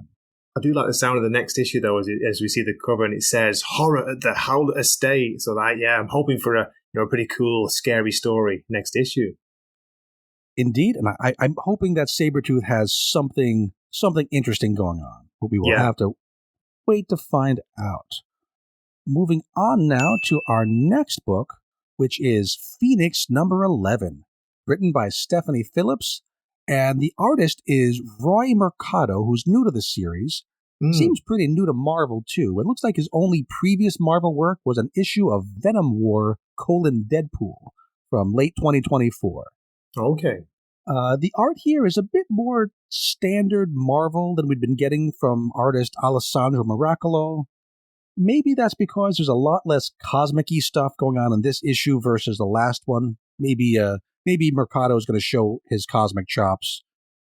I do like the sound of the next issue, though, as we see the cover, and it says "Horror at the Howlett Estate." So I'm hoping for a pretty cool, scary story next issue. Indeed, and I'm hoping that Sabretooth has something interesting going on, but we will have to wait to find out. Moving on now to our next book, which is Phoenix number 11, written by Stephanie Phillips. And the artist is Roy Mercado, who's new to the series. Seems pretty new to Marvel, too. It looks like his only previous Marvel work was an issue of Venom War: Deadpool from late 2024. Okay. The art here is a bit more standard Marvel than we've been getting from artist Alessandro Miracolo. Maybe that's because there's a lot less cosmic-y stuff going on in this issue versus the last one. Maybe Mercado is going to show his cosmic chops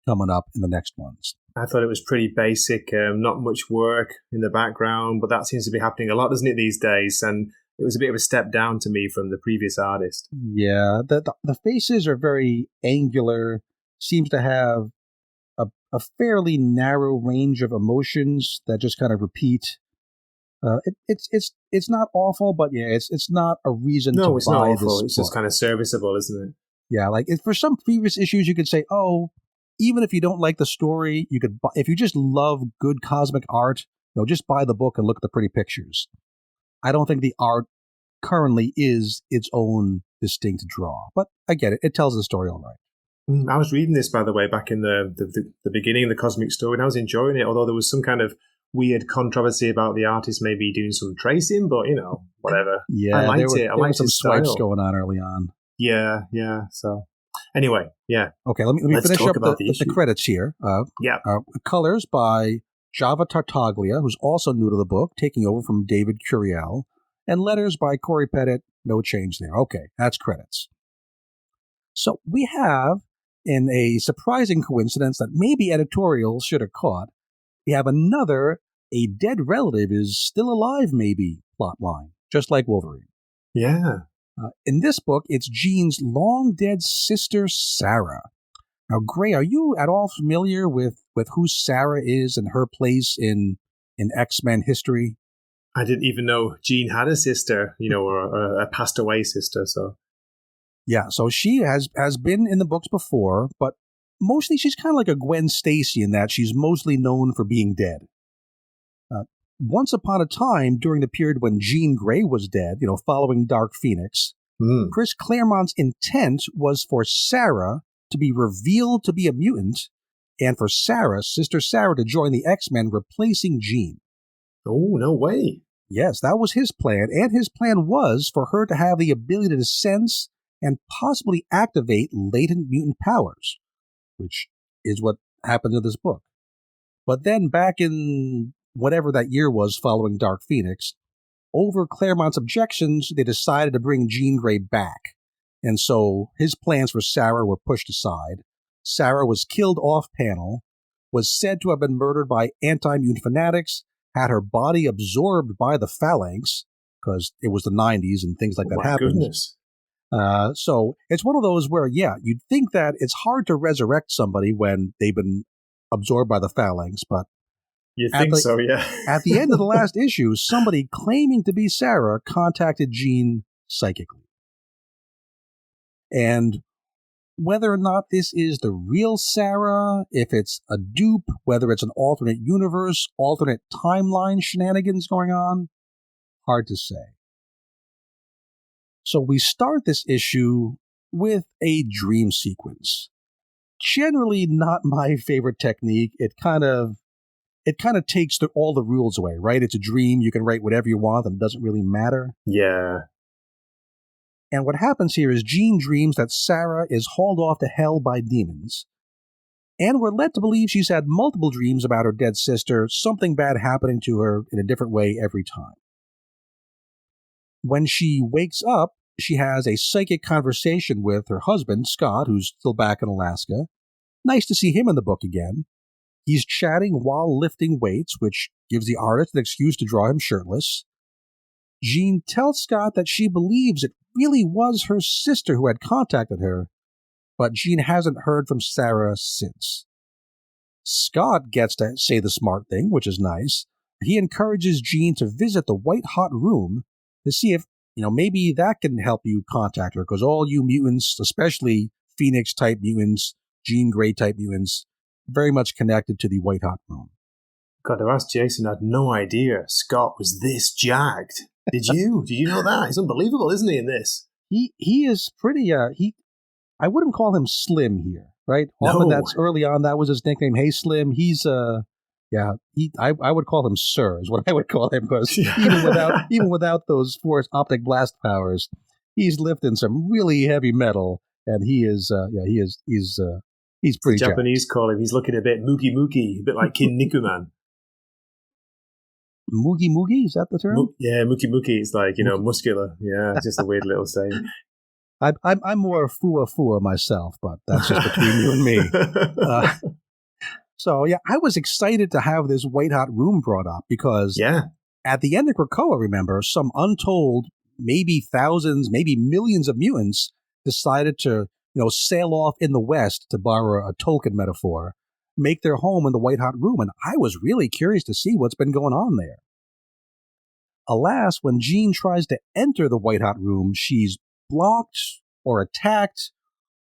coming up in the next ones. I thought it was pretty basic, not much work in the background, but that seems to be happening a lot, doesn't it, these days? And it was a bit of a step down to me from the previous artist. Yeah, the faces are very angular, seems to have a fairly narrow range of emotions that just kind of repeat. It's not awful, but yeah, it's not a reason to buy this. No, it's not awful. This it's just kind of serviceable, isn't it? Yeah, like for some previous issues, you could say, oh, even if you don't like the story, you could buy, if you just love good cosmic art, just buy the book and look at the pretty pictures. I don't think the art currently is its own distinct draw, but I get it. It tells the story all right. I was reading this, by the way, back in the beginning of the cosmic story, and I was enjoying it, although there was some kind of weird controversy about the artist maybe doing some tracing, but, whatever. Yeah, I liked it. I liked some his swipes style. going on early on. Yeah. So Anyway, yeah. Okay, let me Let's finish talk up about the the issue. credits here. Yeah. Colors by Java Tartaglia, who's also new to the book, taking over from David Curiel, and letters by Corey Pettit. No change there. Okay, that's credits. So we have, in a surprising coincidence that maybe editorial should have caught, we have another "a dead relative is still alive" maybe plot line, just like Wolverine. Yeah. In this book, it's Jean's long-dead sister, Sarah. Now, Gray, are you at all familiar with who Sarah is and her place in X-Men history? I didn't even know Jean had a sister, or a passed away sister. So Yeah, so she has been in the books before, but mostly she's kind of like a Gwen Stacy in that she's mostly known for being dead. Once upon a time, during the period when Jean Grey was dead, following Dark Phoenix, Chris Claremont's intent was for Sarah to be revealed to be a mutant, and for Sarah, Sister Sarah, to join the X-Men, replacing Jean. Oh, no way. Yes, that was his plan, and his plan was for her to have the ability to sense and possibly activate latent mutant powers, which is what happened in this book. But then back in whatever that year was following Dark Phoenix, over Claremont's objections, they decided to bring Jean Grey back. And so his plans for Sarah were pushed aside. Sarah was killed off-panel, was said to have been murdered by anti-mutant fanatics, had her body absorbed by the Phalanx, because it was the 90s and things like that happened. Goodness. So it's one of those where, yeah, you'd think that it's hard to resurrect somebody when they've been absorbed by the Phalanx, but You think so, yeah. at the end of the last issue, somebody claiming to be Sarah contacted Jean psychically. And whether or not this is the real Sarah, if it's a dupe, whether it's an alternate universe, alternate timeline shenanigans going on, hard to say. So we start this issue with a dream sequence. Generally not my favorite technique. It kind of takes all the rules away, right? It's a dream. You can write whatever you want and it doesn't really matter. Yeah. And what happens here is Jean dreams that Sarah is hauled off to hell by demons. And we're led to believe she's had multiple dreams about her dead sister, something bad happening to her in a different way every time. When she wakes up, she has a psychic conversation with her husband, Scott, who's still back in Alaska. Nice to see him in the book again. He's chatting while lifting weights, which gives the artist an excuse to draw him shirtless. Jean tells Scott that she believes it really was her sister who had contacted her, but Jean hasn't heard from Sarah since. Scott gets to say the smart thing, which is nice. He encourages Jean to visit the white-hot room to see if, maybe that can help you contact her, because all you mutants, especially Phoenix-type mutants, Jean Grey-type mutants, very much connected to the white-hot room. God, to ask Jason, I had no idea Scott was this jacked. Did you? Did you know that? He's unbelievable, isn't he, in this? He is pretty, I wouldn't call him slim here, right? Often that's early on, that was his nickname. Hey, Slim. He's, I would call him Sir, is what I would call him, because even without those force optic blast powers, he's lifting some really heavy metal, and he's pretty jacked. Japanese call him. He's looking a bit mookie, a bit like Kin Nikuman. Moogie Moogie, is that the term? Yeah, mookie. It's like, muscular. Yeah, it's just a weird little saying. I'm more fua myself, but that's just between you and me. So, yeah, I was excited to have this white-hot room brought up because at the end of Krakoa, remember, some untold, maybe thousands, maybe millions of mutants decided to, sail off in the West, to borrow a Tolkien metaphor, make their home in the white-hot room, and I was really curious to see what's been going on there. Alas, when Jean tries to enter the white-hot room, she's blocked or attacked,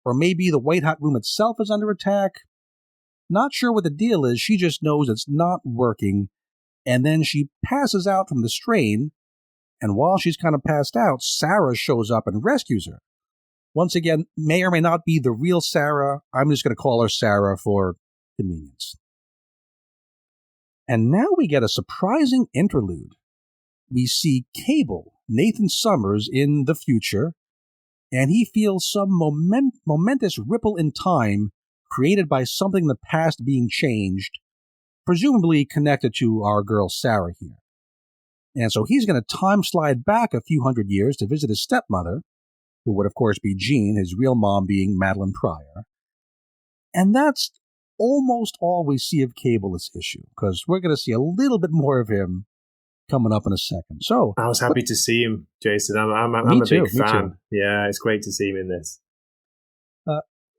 or maybe the white-hot room itself is under attack. Not sure what the deal is, she just knows it's not working, and then she passes out from the strain, and while she's kind of passed out, Sarah shows up and rescues her. Once again, may or may not be the real Sarah. I'm just going to call her Sarah for convenience. And now we get a surprising interlude. We see Cable, Nathan Summers, in the future, and he feels some momentous ripple in time created by something in the past being changed, presumably connected to our girl Sarah here. And so he's going to time slide back a few hundred years to visit his stepmother, who would of course be Jean, his real mom being Madeline Pryor. And that's almost all we see of Cable this issue, because we're going to see a little bit more of him coming up in a second. So I was happy to see him, Jason. I'm a big fan. Yeah, it's great to see him in this.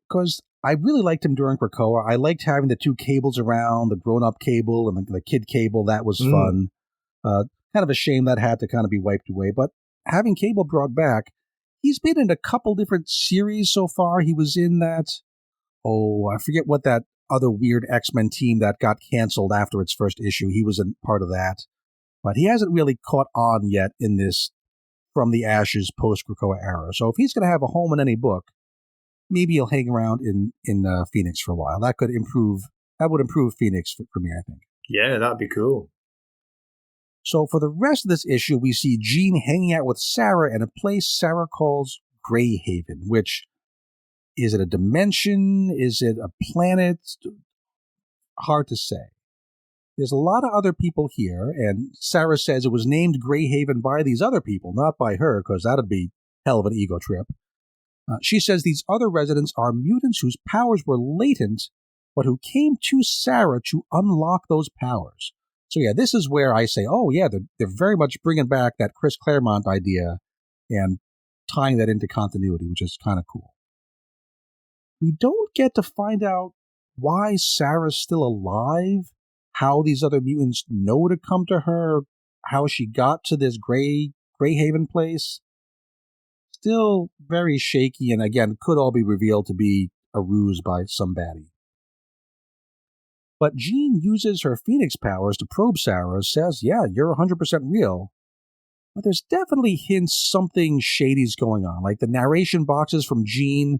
Because I really liked him during Krakoa. I liked having the two Cables around, the grown-up Cable and the kid Cable. That was fun. Kind of a shame that had to kind of be wiped away. But having Cable brought back, he's been in a couple different series so far. He was in that, I forget what that other weird X-Men team that got canceled after its first issue. He was in part of that. But he hasn't really caught on yet in this From the Ashes post-Krakoa era. So if he's going to have a home in any book, maybe he'll hang around in Phoenix for a while. That would improve Phoenix for me, I think. Yeah, that'd be cool. So for the rest of this issue, we see Jean hanging out with Sarah in a place Sarah calls Greyhaven, which, is it a dimension? Is it a planet? Hard to say. There's a lot of other people here, and Sarah says it was named Greyhaven by these other people, not by her, because that'd be hell of an ego trip. She says these other residents are mutants whose powers were latent, but who came to Sarah to unlock those powers. So yeah, this is where I say, they're very much bringing back that Chris Claremont idea and tying that into continuity, which is kind of cool. We don't get to find out why Sarah's still alive, how these other mutants know to come to her, how she got to this Greyhaven place. Still very shaky, and again, could all be revealed to be a ruse by some baddie. But Jean uses her Phoenix powers to probe Sarah, says, yeah, you're 100% real. But there's definitely hints something shady's going on. Like the narration boxes from Jean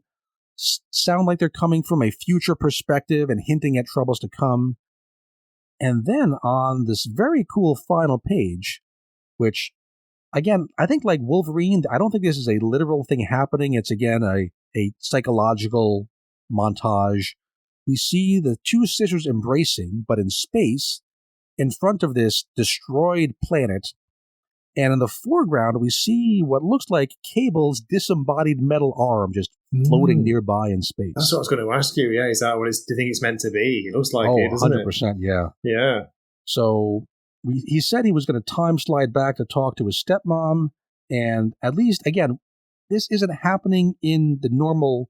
sound like they're coming from a future perspective and hinting at troubles to come. And then on this very cool final page, which, again, I think like Wolverine, I don't think this is a literal thing happening. It's, again, a psychological montage. We see the two sisters embracing, but in space, in front of this destroyed planet. And in the foreground, we see what looks like Cable's disembodied metal arm just floating nearby in space. That's what I was going to ask you. Yeah, is that what do you think it's meant to be? It looks like it, doesn't 100%, it? yeah. Yeah. So he said he was going to time slide back to talk to his stepmom. And at least, again, this isn't happening in the normal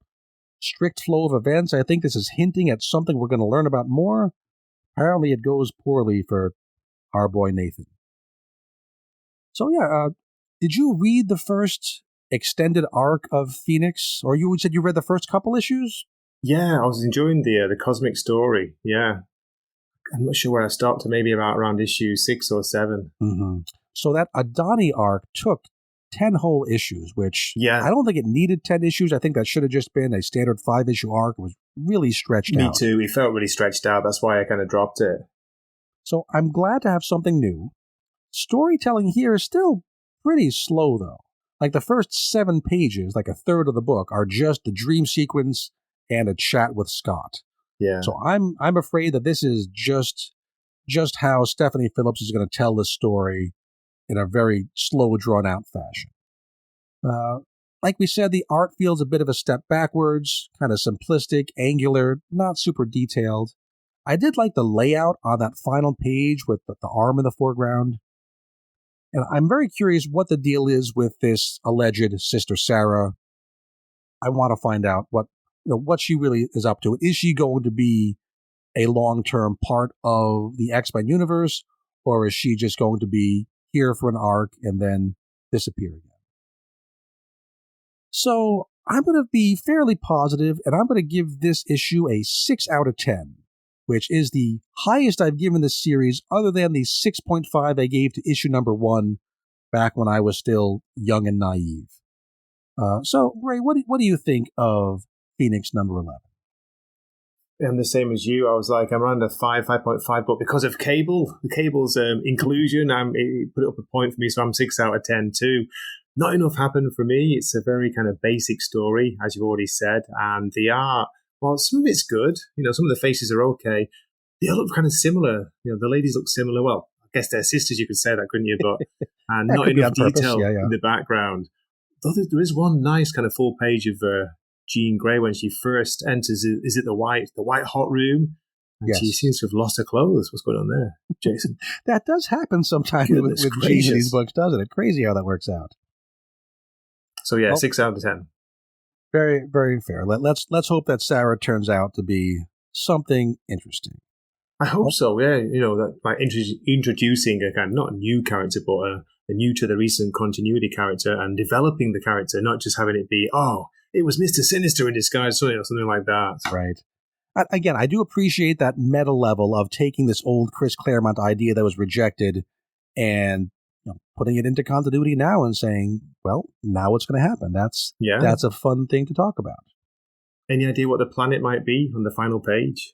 strict flow of events. I think this is hinting at something we're going to learn about more. Apparently it goes poorly for our boy Nathan. So yeah, did you read the first extended arc of Phoenix? Or you said you read the first couple issues? Yeah, I was enjoying the cosmic story. Yeah. I'm not sure where I stopped, maybe around issue 6 or 7. Mm-hmm. So that Adani arc took 10 whole issues, which I don't think it needed 10 issues. I think that should have just been a standard 5-issue arc. It was really stretched out. Me too. It felt really stretched out. That's why I kind of dropped it. So I'm glad to have something new. Storytelling here is still pretty slow, though. Like the first 7 pages, like a third of the book, are just the dream sequence and a chat with Scott. Yeah. So I'm afraid that this is just how Stephanie Phillips is going to tell this story in a very slow, drawn-out fashion. Like we said, the art feels a bit of a step backwards, kind of simplistic, angular, not super detailed. I did like the layout on that final page with the arm in the foreground. And I'm very curious what the deal is with this alleged Sister Sarah. I want to find out what she really is up to. Is she going to be a long-term part of the X-Men universe, or is she just going to be here for an arc and then disappear again? So I'm going to be fairly positive, and I'm going to give this issue a 6 out of 10, which is the highest I've given this series other than the 6.5 I gave to issue number 1 back when I was still young and naive. So, Ray, what do you think of Phoenix number 11? I'm the same as you. I was like, I'm around a 5.5, but because of the Cable's inclusion, it put it up a point for me, so I'm 6 out of 10 too. not enough happened for me. It's a very kind of basic story, as you've already said. And the art, well, some of it's good. Some of the faces are okay. They all look kind of similar. The ladies look similar. Well, I guess they're sisters, you could say that, couldn't you? But and not enough detail in the background. Though there is one nice kind of full page of Jean Grey when she first enters. Is it the white hot room? And she seems to have lost her clothes. What's going on there, Jason? That does happen sometimes with Jean in these books, doesn't it? Crazy how that works out. So 6 out of 10. Very, very fair. Let's hope that Sarah turns out to be something interesting. I hope so. Yeah, that by introducing a kind of not a new character, but a new to the recent continuity character, and developing the character, not just having it be, it was Mr. Sinister in disguise, something like that. Right. Again, I do appreciate that meta level of taking this old Chris Claremont idea that was rejected and putting it into continuity now and saying, well, now what's going to happen? That's a fun thing to talk about. Any idea what the planet might be on the final page?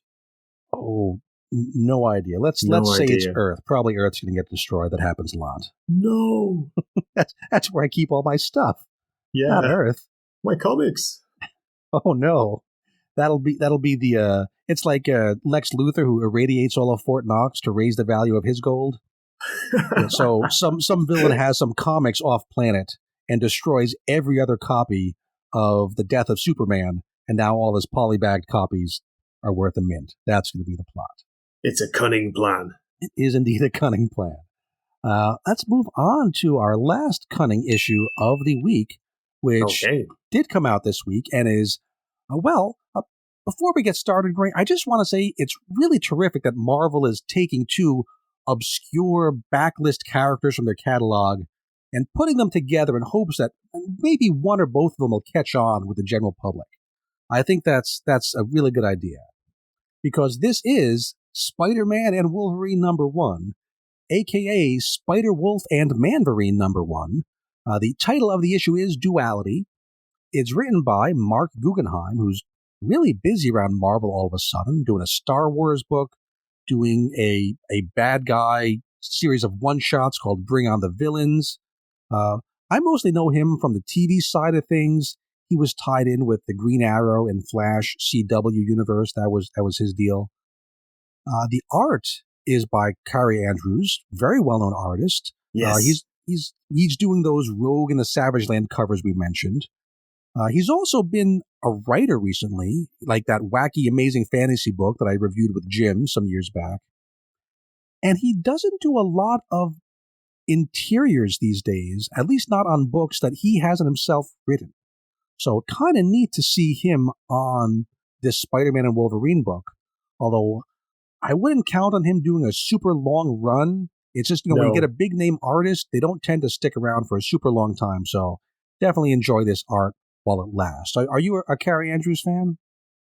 Oh, no idea. Let's say it's Earth. Probably Earth's going to get destroyed. That happens a lot. No. That's where I keep all my stuff. Yeah. Not Earth. My comics. Oh, no. That'll be the it's like Lex Luthor who irradiates all of Fort Knox to raise the value of his gold. So some villain has some comics off planet and destroys every other copy of The Death of Superman, and now all his polybagged copies are worth a mint. That's going to be the plot. It's a cunning plan. It is indeed a cunning plan. Let's move on to our last cunning issue of the week, which did come out this week and is, before we get started, Gray, I just want to say it's really terrific that Marvel is taking two obscure backlist characters from their catalog and putting them together in hopes that maybe one or both of them will catch on with the general public. I think that's a really good idea, because this is Spider-Man and Wolverine #1, a.k.a. Spider-Wolf and Manverine #1. The title of the issue is Duality. It's written by Mark Guggenheim, who's really busy around Marvel all of a sudden, doing a Star Wars book, doing a bad guy series of one-shots called Bring on the Villains. I mostly know him from the TV side of things. He was tied in with the Green Arrow and Flash CW universe. That was his deal. The art is by Cary Andrews, very well-known artist. Yes. He's doing those Rogue and the Savage Land covers we mentioned. He's also been a writer recently, like that wacky, amazing fantasy book that I reviewed with Jim some years back. And he doesn't do a lot of interiors these days, at least not on books that he hasn't himself written. So kind of neat to see him on this Spider-Man and Wolverine book, although I wouldn't count on him doing a super long run. It's just, when you get a big name artist, they don't tend to stick around for a super long time. So definitely enjoy this art while it lasts. Are you a Cary Andrews fan?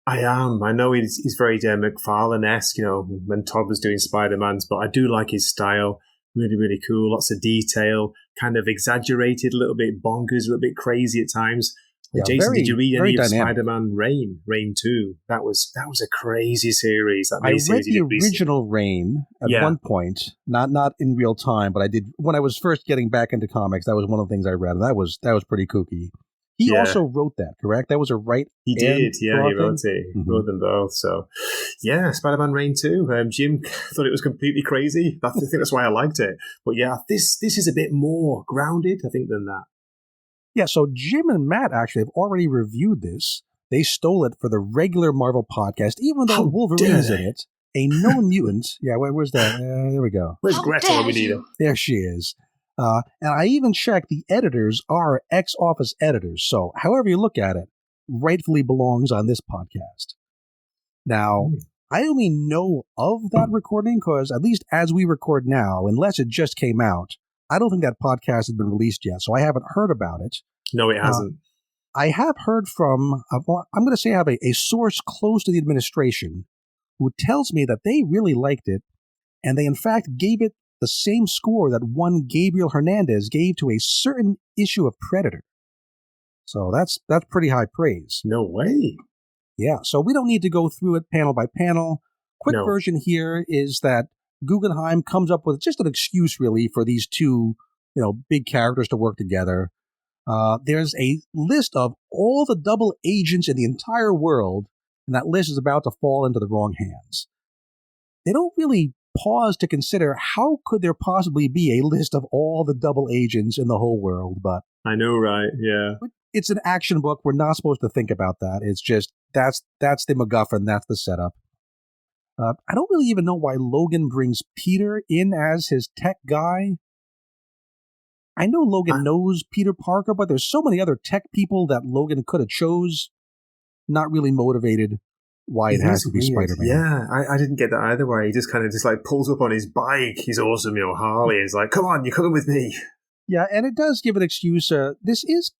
I am. I know he's very McFarlane-esque, when Todd was doing Spider-Man's, but I do like his style. Really, really cool. Lots of detail, kind of exaggerated, a little bit bonkers, a little bit crazy at times. Yeah, Jason, did you read any of Spider-Man Reign 2? That was a crazy series. I read the original Reign at one point, not in real time, but I did when I was first getting back into comics. That was one of the things I read, and that was pretty kooky. He also wrote that, correct? That was a right. He did, he wrote it. He wrote them both. So, Spider-Man Reign 2. Jim thought it was completely crazy. I think that's why I liked it. But this is a bit more grounded, I think, than that. Yeah, so Jim and Matt actually have already reviewed this. They stole it for the regular Marvel podcast, even though Wolverine's in it. A known mutant. Yeah, where's that? There we go. Where's Gretel when we need her? There she is. And I even checked, the editors are ex-office editors, so however you look at it, rightfully belongs on this podcast. Now, I only know of that recording because, at least as we record now, unless it just came out, I don't think that podcast has been released yet, so I haven't heard about it. No, it hasn't. I have heard from, I'm going to say I have a source close to the administration who tells me that they really liked it, and they in fact gave it the same score that one Gabriel Hernandez gave to a certain issue of Predator. So that's pretty high praise. No way. Yeah, so we don't need to go through it panel by panel. Quick version here is that Guggenheim comes up with just an excuse, really, for these two, big characters to work together. There's a list of all the double agents in the entire world, and that list is about to fall into the wrong hands. They don't really pause to consider how could there possibly be a list of all the double agents in the whole world, but I know, right? Yeah. it's an action book. We're not supposed to think about that. It's just, that's the MacGuffin, that's the setup. I don't really even know why Logan brings Peter in as his tech guy. I know Logan knows Peter Parker, but there's so many other tech people that Logan could have chose. Not really motivated why it has to be weird. Spider-Man. Yeah, I didn't get that either way. He just kind of like pulls up on his bike. He's awesome, Harley. And he's like, come on, you're coming with me. Yeah, and it does give an excuse. This is,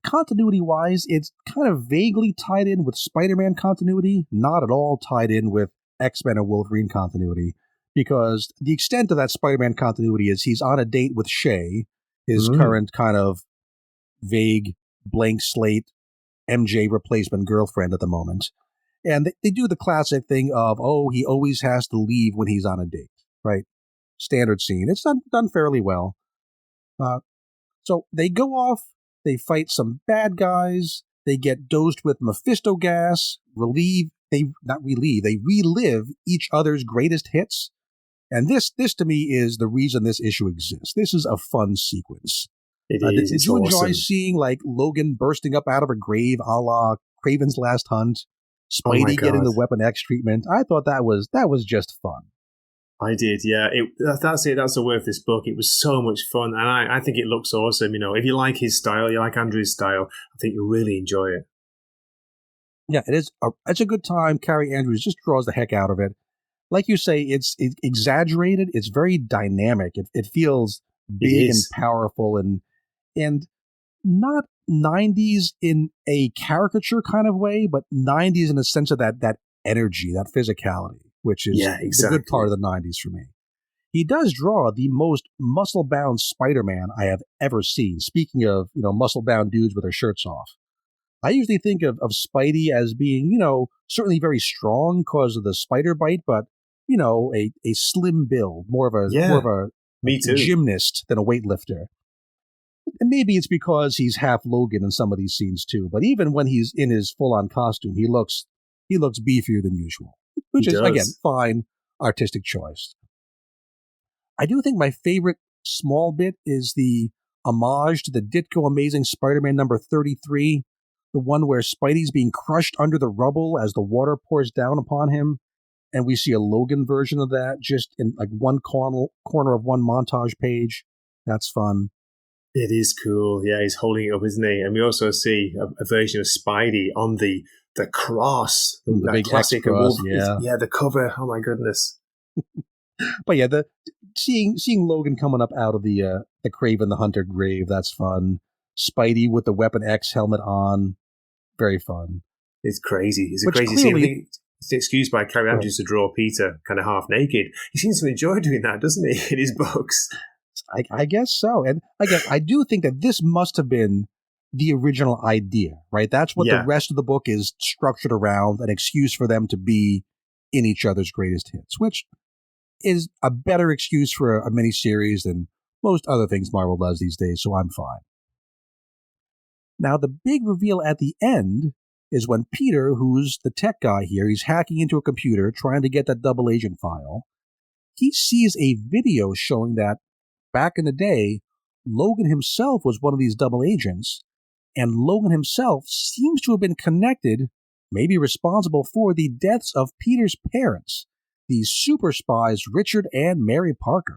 continuity-wise, it's kind of vaguely tied in with Spider-Man continuity, not at all tied in with X-Men and Wolverine continuity, because the extent of that Spider-Man continuity is he's on a date with Shay, his current kind of vague, blank slate MJ replacement girlfriend at the moment. And they do the classic thing of, he always has to leave when he's on a date, right? Standard scene. It's done fairly well. So they go off, they fight some bad guys, they get dosed with Mephisto gas, they relive each other's greatest hits. And this to me is the reason this issue exists. This is a fun sequence. It is. Did you enjoy seeing like Logan bursting up out of a grave a la Kraven's Last Hunt? Spidey getting the Weapon X treatment. I thought that was just fun. I did, yeah. That's it. That's the word for this book. It was so much fun, and I think it looks awesome. If you like his style, you like Andrew's style, I think you'll really enjoy it. Yeah, it is. It's a good time. Carrie Andrews just draws the heck out of it. Like you say, it's exaggerated. It's very dynamic. It feels big and powerful and not 90s in a caricature kind of way, but 90s in the sense of that energy, that physicality, which is the good part of the 90s for me. He does draw the most muscle-bound Spider-Man I have ever seen. Speaking of, muscle-bound dudes with their shirts off. I usually think of Spidey as being, certainly very strong because of the spider bite, but, a slim build, more of a gymnast than a weightlifter. And maybe it's because he's half Logan in some of these scenes too. But even when he's in his full-on costume, he looks beefier than usual, which is again fine artistic choice. I do think my favorite small bit is the homage to the Ditko Amazing Spider-Man number 33, the one where Spidey's being crushed under the rubble as the water pours down upon him, and we see a Logan version of that just in like one corner of one montage page. That's fun. It is cool. Yeah, he's holding it up, isn't he? And we also see a version of Spidey on the cross, the big classic cross. Yeah, the cover. Oh my goodness! But yeah, seeing Logan coming up out of the Kraven the Hunter grave, that's fun. Spidey with the Weapon X helmet on, very fun. It's crazy. It's a crazy scene. I think it's excused by Carrie Andrews to draw Peter kind of half naked. He seems to enjoy doing that, doesn't he, in his books? I guess so. And again, I do think that this must have been the original idea, right? That's what the rest of the book is structured around, an excuse for them to be in each other's greatest hits, which is a better excuse for a miniseries than most other things Marvel does these days, so I'm fine. Now, the big reveal at the end is when Peter, who's the tech guy here, he's hacking into a computer trying to get that double agent file. He sees a video showing that back in the day, Logan himself was one of these double agents, and Logan himself seems to have been connected, maybe responsible for the deaths of Peter's parents, these super spies Richard and Mary Parker.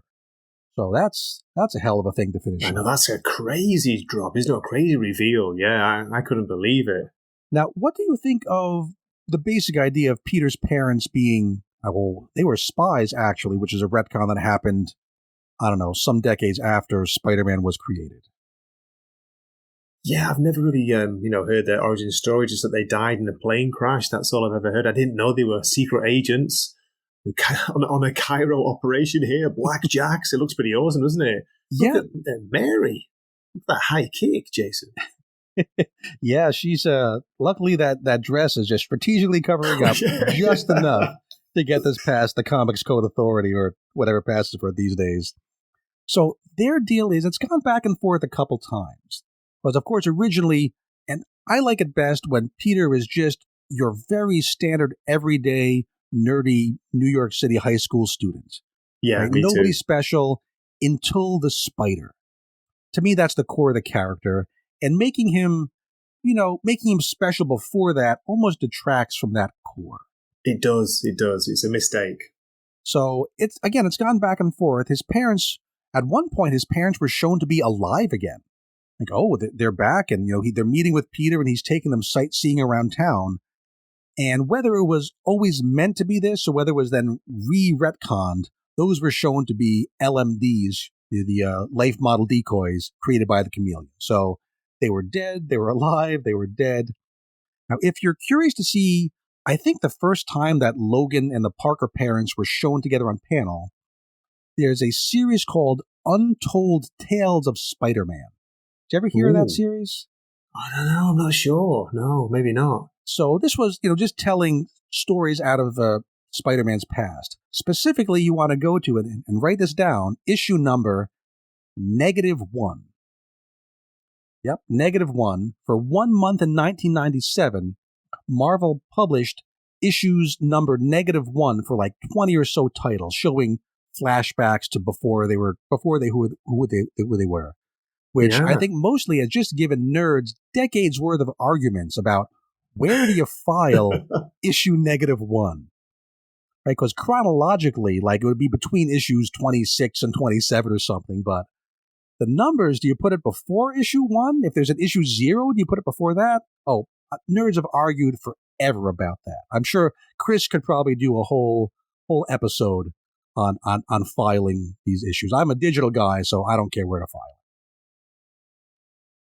So that's a hell of a thing to finish. I know, that's a crazy drop, isn't it? A crazy reveal. Yeah, I couldn't believe it. Now, what do you think of the basic idea of Peter's parents being, they were spies actually, which is a retcon that happened, I don't know, some decades after Spider-Man was created? Yeah, I've never really, heard their origin story, just that they died in a plane crash. That's all I've ever heard. I didn't know they were secret agents on a Cairo operation here. Black Jacks. It looks pretty awesome, doesn't it? Yeah. Look at Mary. Look at that high kick, Jason. Yeah, she's, luckily that dress is just strategically covering up just enough to get this past the Comics Code Authority or whatever passes for it these days. So their deal is, it's gone back and forth a couple times. Because, of course, originally, and I like it best when Peter is just your very standard, everyday, nerdy New York City high school student. Yeah, Right? me Nobody too. special until the spider. To me, that's the core of the character. And making him special before that almost detracts from that core. It does. It's a mistake. So it's gone back and forth. At one point, his parents were shown to be alive again. Like, oh, they're back, and they're meeting with Peter, and he's taking them sightseeing around town. And whether it was always meant to be this, or whether it was then re-retconned, those were shown to be LMDs, the life model decoys created by the Chameleon. So they were dead, they were alive, they were dead. Now, if you're curious to see, I think the first time that Logan and the Parker parents were shown together on panel, there's a series called Untold Tales of Spider-Man. Did you ever hear of that series? I don't know. I'm not sure. No, maybe not. So this was, just telling stories out of Spider-Man's past. Specifically, you want to go to it and write this down, issue number -1. Yep, -1. For 1 month in 1997, Marvel published issues number -1 for like 20 or so titles, showing flashbacks to before they were who they were. Which I think mostly has just given nerds decades worth of arguments about where do you file issue -1? Right? Because chronologically, like it would be between issues 26 and 27 or something, but the numbers, do you put it before issue 1? If there's an issue 0, do you put it before that? Oh, nerds have argued forever about that. I'm sure Chris could probably do a whole episode on filing these issues. I'm a digital guy, so I don't care where to file.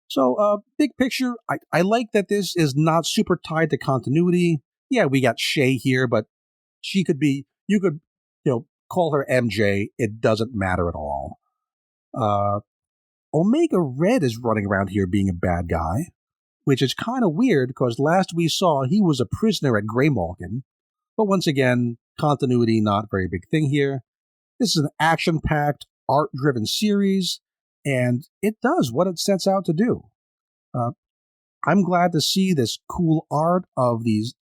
So, big picture, I like that this is not super tied to continuity. Yeah, we got Shay here, but you could call her MJ. It doesn't matter at all. Omega Red is running around here being a bad guy, which is kind of weird because last we saw he was a prisoner at Greymalkin. But once again, continuity, not a very big thing here. This is an action-packed, art-driven series, and it does what it sets out to do. I'm glad to see this cool art of these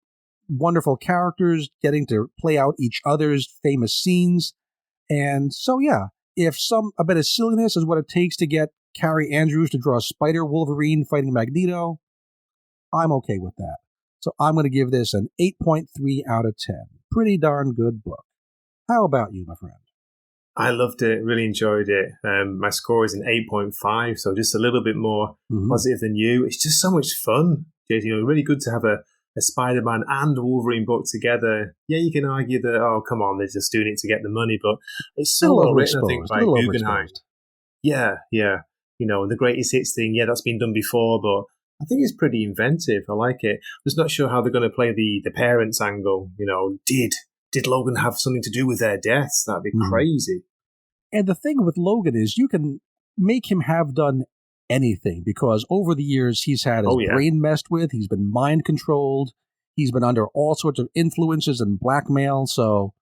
wonderful characters getting to play out each other's famous scenes. And so, yeah, if a bit of silliness is what it takes to get Carrie Andrews to draw Spider Wolverine fighting Magneto, I'm okay with that. So I'm going to give this an 8.3 out of 10. Pretty darn good book. How about you, my friend? I loved it, really enjoyed it. My score is an 8.5, so just a little bit more positive than you. It's just so much fun, Jason. Really good to have a Spider-Man and Wolverine book together. Yeah, you can argue that, oh, come on, they're just doing it to get the money, but it's so well written, I think, by Guggenheim. Yeah. The greatest hits thing, yeah, that's been done before, but I think it's pretty inventive. I like it. I'm just not sure how they're going to play the parents angle. Did Logan have something to do with their deaths? That'd be crazy. And the thing with Logan is you can make him have done anything because over the years he's had his brain messed with, he's been mind controlled, he's been under all sorts of influences and blackmail, so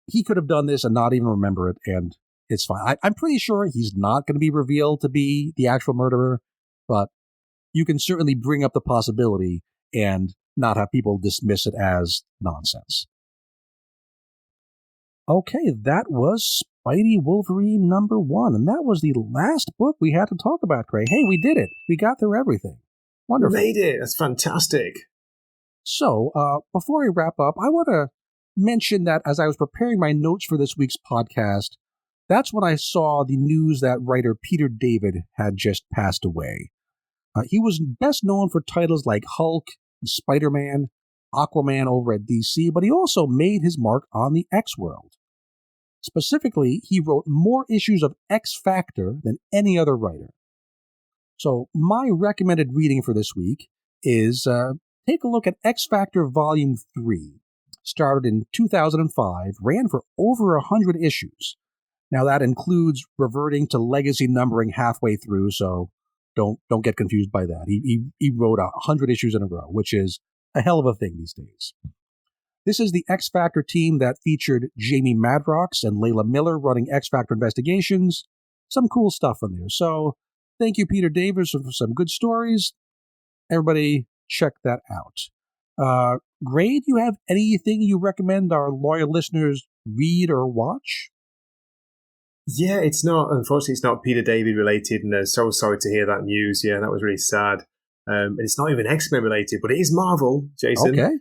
he could have done this and not even remember it, and it's fine. I'm pretty sure he's not going to be revealed to be the actual murderer, but you can certainly bring up the possibility and not have people dismiss it as nonsense. Okay, that was Spidey Wolverine #1, and that was the last book we had to talk about, Craig. Hey, we did it. We got through everything. Wonderful. We made it. That's fantastic. So, before we wrap up, I want to mention that as I was preparing my notes for this week's podcast, that's when I saw the news that writer Peter David had just passed away. He was best known for titles like Hulk, Spider-Man, Aquaman over at DC, but he also made his mark on the X-World. Specifically, he wrote more issues of X-Factor than any other writer. So my recommended reading for this week is take a look at X-Factor Volume 3. Started in 2005, ran for over 100 issues. Now that includes reverting to legacy numbering halfway through, so don't get confused by that. He wrote 100 issues in a row, which is a hell of a thing these days. This is the X-Factor team that featured Jamie Madrox and Layla Miller running X-Factor investigations. Some cool stuff in there. So Thank you, Peter Davis, for some good stories. Everybody, check that out. Gray, do you have anything you recommend our loyal listeners read or watch? Yeah, unfortunately, it's not Peter David related, and so sorry to hear that news. Yeah, that was really sad. And it's not even X-Men related, but it is Marvel, Jason. Okay.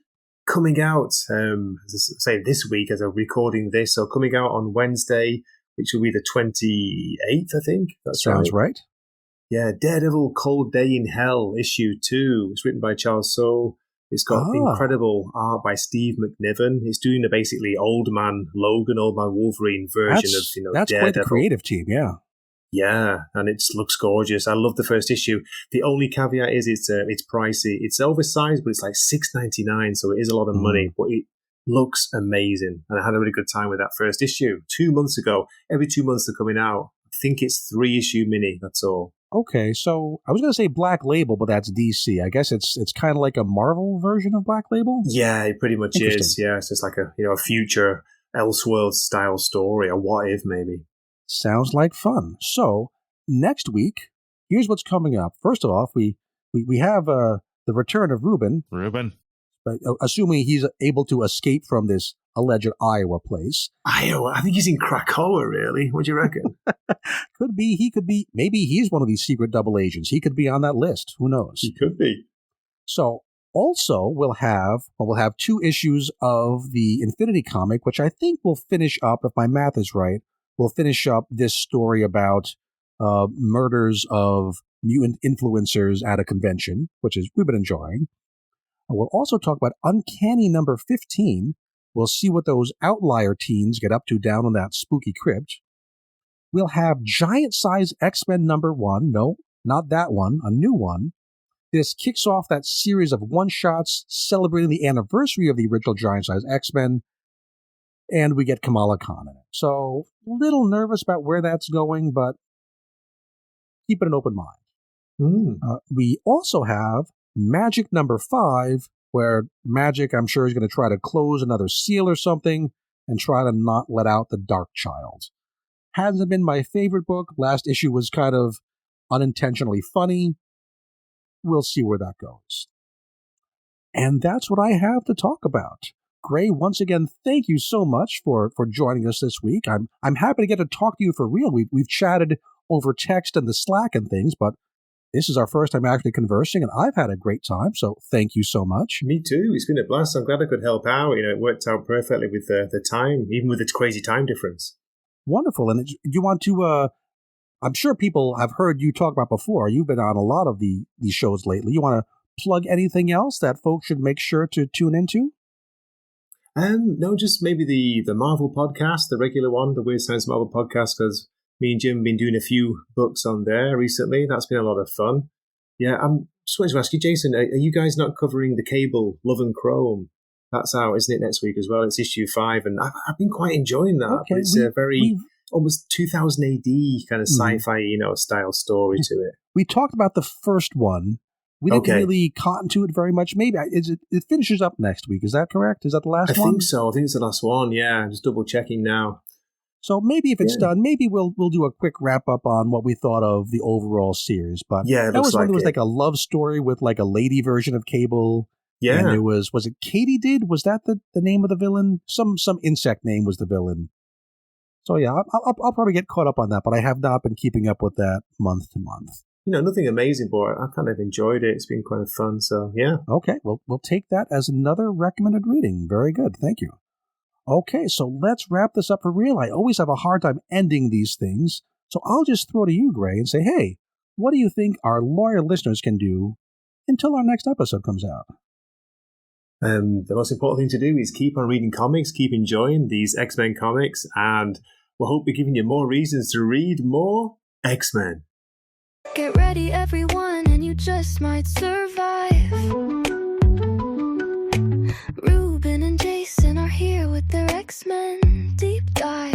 Coming out, as I say, this week as I'm recording this, so coming out on Wednesday, which will be the 28th, I think. That sounds right. Yeah, Daredevil Cold Day in Hell, issue 2. It's written by Charles Soule. It's got incredible art by Steve McNiven. It's doing a basically Old Man Logan, Old Man Wolverine version of Daredevil. That's quite the creative team, yeah. Yeah, and it looks gorgeous. I love the first issue. The only caveat is it's pricey. It's oversized, but it's like $6.99, so it is a lot of money. But it looks amazing, and I had a really good time with that first issue 2 months ago. Every 2 months they're coming out. I think it's 3-issue mini. That's all. Okay, so I was going to say Black Label, but that's DC. I guess it's kind of like a Marvel version of Black Label? Yeah, it pretty much is. Yeah, it's just like a future Elseworld style story, a what if maybe. Sounds like fun. So next week, here's what's coming up. First off, we have the return of Ruben. Assuming he's able to escape from this alleged Iowa place. Iowa? I think he's in Krakoa, really. What do you reckon? Could be. He could be. Maybe he's one of these secret double agents. He could be on that list. Who knows? He could be. So also, we'll have 2 issues of the Infinity comic, which I think will finish up, if my math is right, we'll finish up this story about murders of mutant influencers at a convention, which is we've been enjoying. And we'll also talk about Uncanny number 15. We'll see what those outlier teens get up to down on that spooky crypt. We'll have Giant Size X-Men number 1. No, not that one, a new one. This kicks off that series of one-shots celebrating the anniversary of the original Giant Size X-Men. And we get Kamala Khan in it. So, a little nervous about where that's going, but keep it an open mind. We also have Magic number 5, where Magic, I'm sure, is going to try to close another seal or something and try to not let out the Dark Child. Hasn't been my favorite book. Last issue was kind of unintentionally funny. We'll see where that goes. And that's what I have to talk about. Gray, once again, thank you so much for joining us this week. I'm happy to get to talk to you for real. We've chatted over text and the Slack and things, but this is our first time actually conversing, and I've had a great time, so thank you so much. Me too. It's been a blast. I'm glad I could help out. It worked out perfectly with the time, even with its crazy time difference. Wonderful. And you want to, I'm sure people have heard you talk about before. You've been on a lot of these shows lately. You want to plug anything else that folks should make sure to tune into? No, just maybe the Marvel podcast, the regular one, the Weird Science Marvel podcast, because me and Jim have been doing a few books on there recently. That's been a lot of fun. Yeah, I'm just wanted to ask you, Jason, are you guys not covering the Cable Love and Chrome? That's out, isn't it, next week as well? It's issue 5, and I've been quite enjoying that. Okay, it's a very almost 2000 AD kind of sci-fi, style story to it. We talked about the first one. We didn't really cotton to it very much. Maybe it finishes up next week. Is that correct? Is that the last one? I think so. I think it's the last one. Yeah, I'm just double checking now. So maybe if it's done, maybe we'll do a quick wrap up on what we thought of the overall series. But yeah, that was when there was like a love story with like a lady version of Cable. Yeah, and there was it Katey? Was that the name of the villain? Some insect name was the villain. So yeah, I'll probably get caught up on that, but I have not been keeping up with that month to month. Nothing amazing, but I kind of enjoyed it. It's been quite fun. So yeah. Okay, well we'll take that as another recommended reading. Very good, thank you. Okay, so let's wrap this up for real. I always have a hard time ending these things, so I'll just throw to you, Gray, and say, hey, what do you think our loyal listeners can do until our next episode comes out? The most important thing to do is keep on reading comics, keep enjoying these X-Men comics, and we'll hope we're giving you more reasons to read more X-Men. Get ready, everyone, and you just might survive. Ruben and Jason are here with their X-Men deep dive.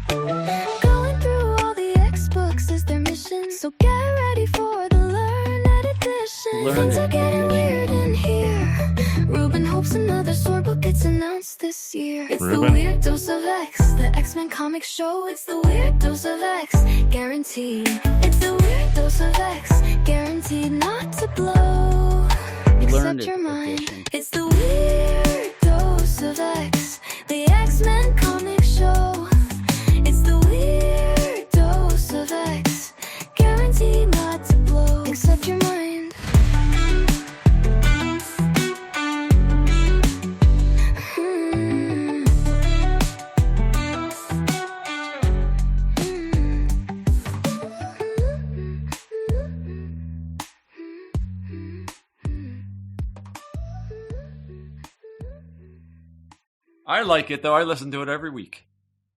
Going through all the X-books is their mission, so get ready for the Learned edition. Things are getting weird in here. Ruben hopes another sword book gets announced this year. It's the Ruben? Weird Dose of X, the X-Men comic show. It's the Weird Dose of X, guaranteed. It's the Weird Dose of X, guaranteed not to blow. Except Learned your mind. edition. It's the Weird Dose of X, the X-Men comic show. It's the Weird Dose of X, guaranteed not to blow. Except your mind. I like it, though. I listen to it every week.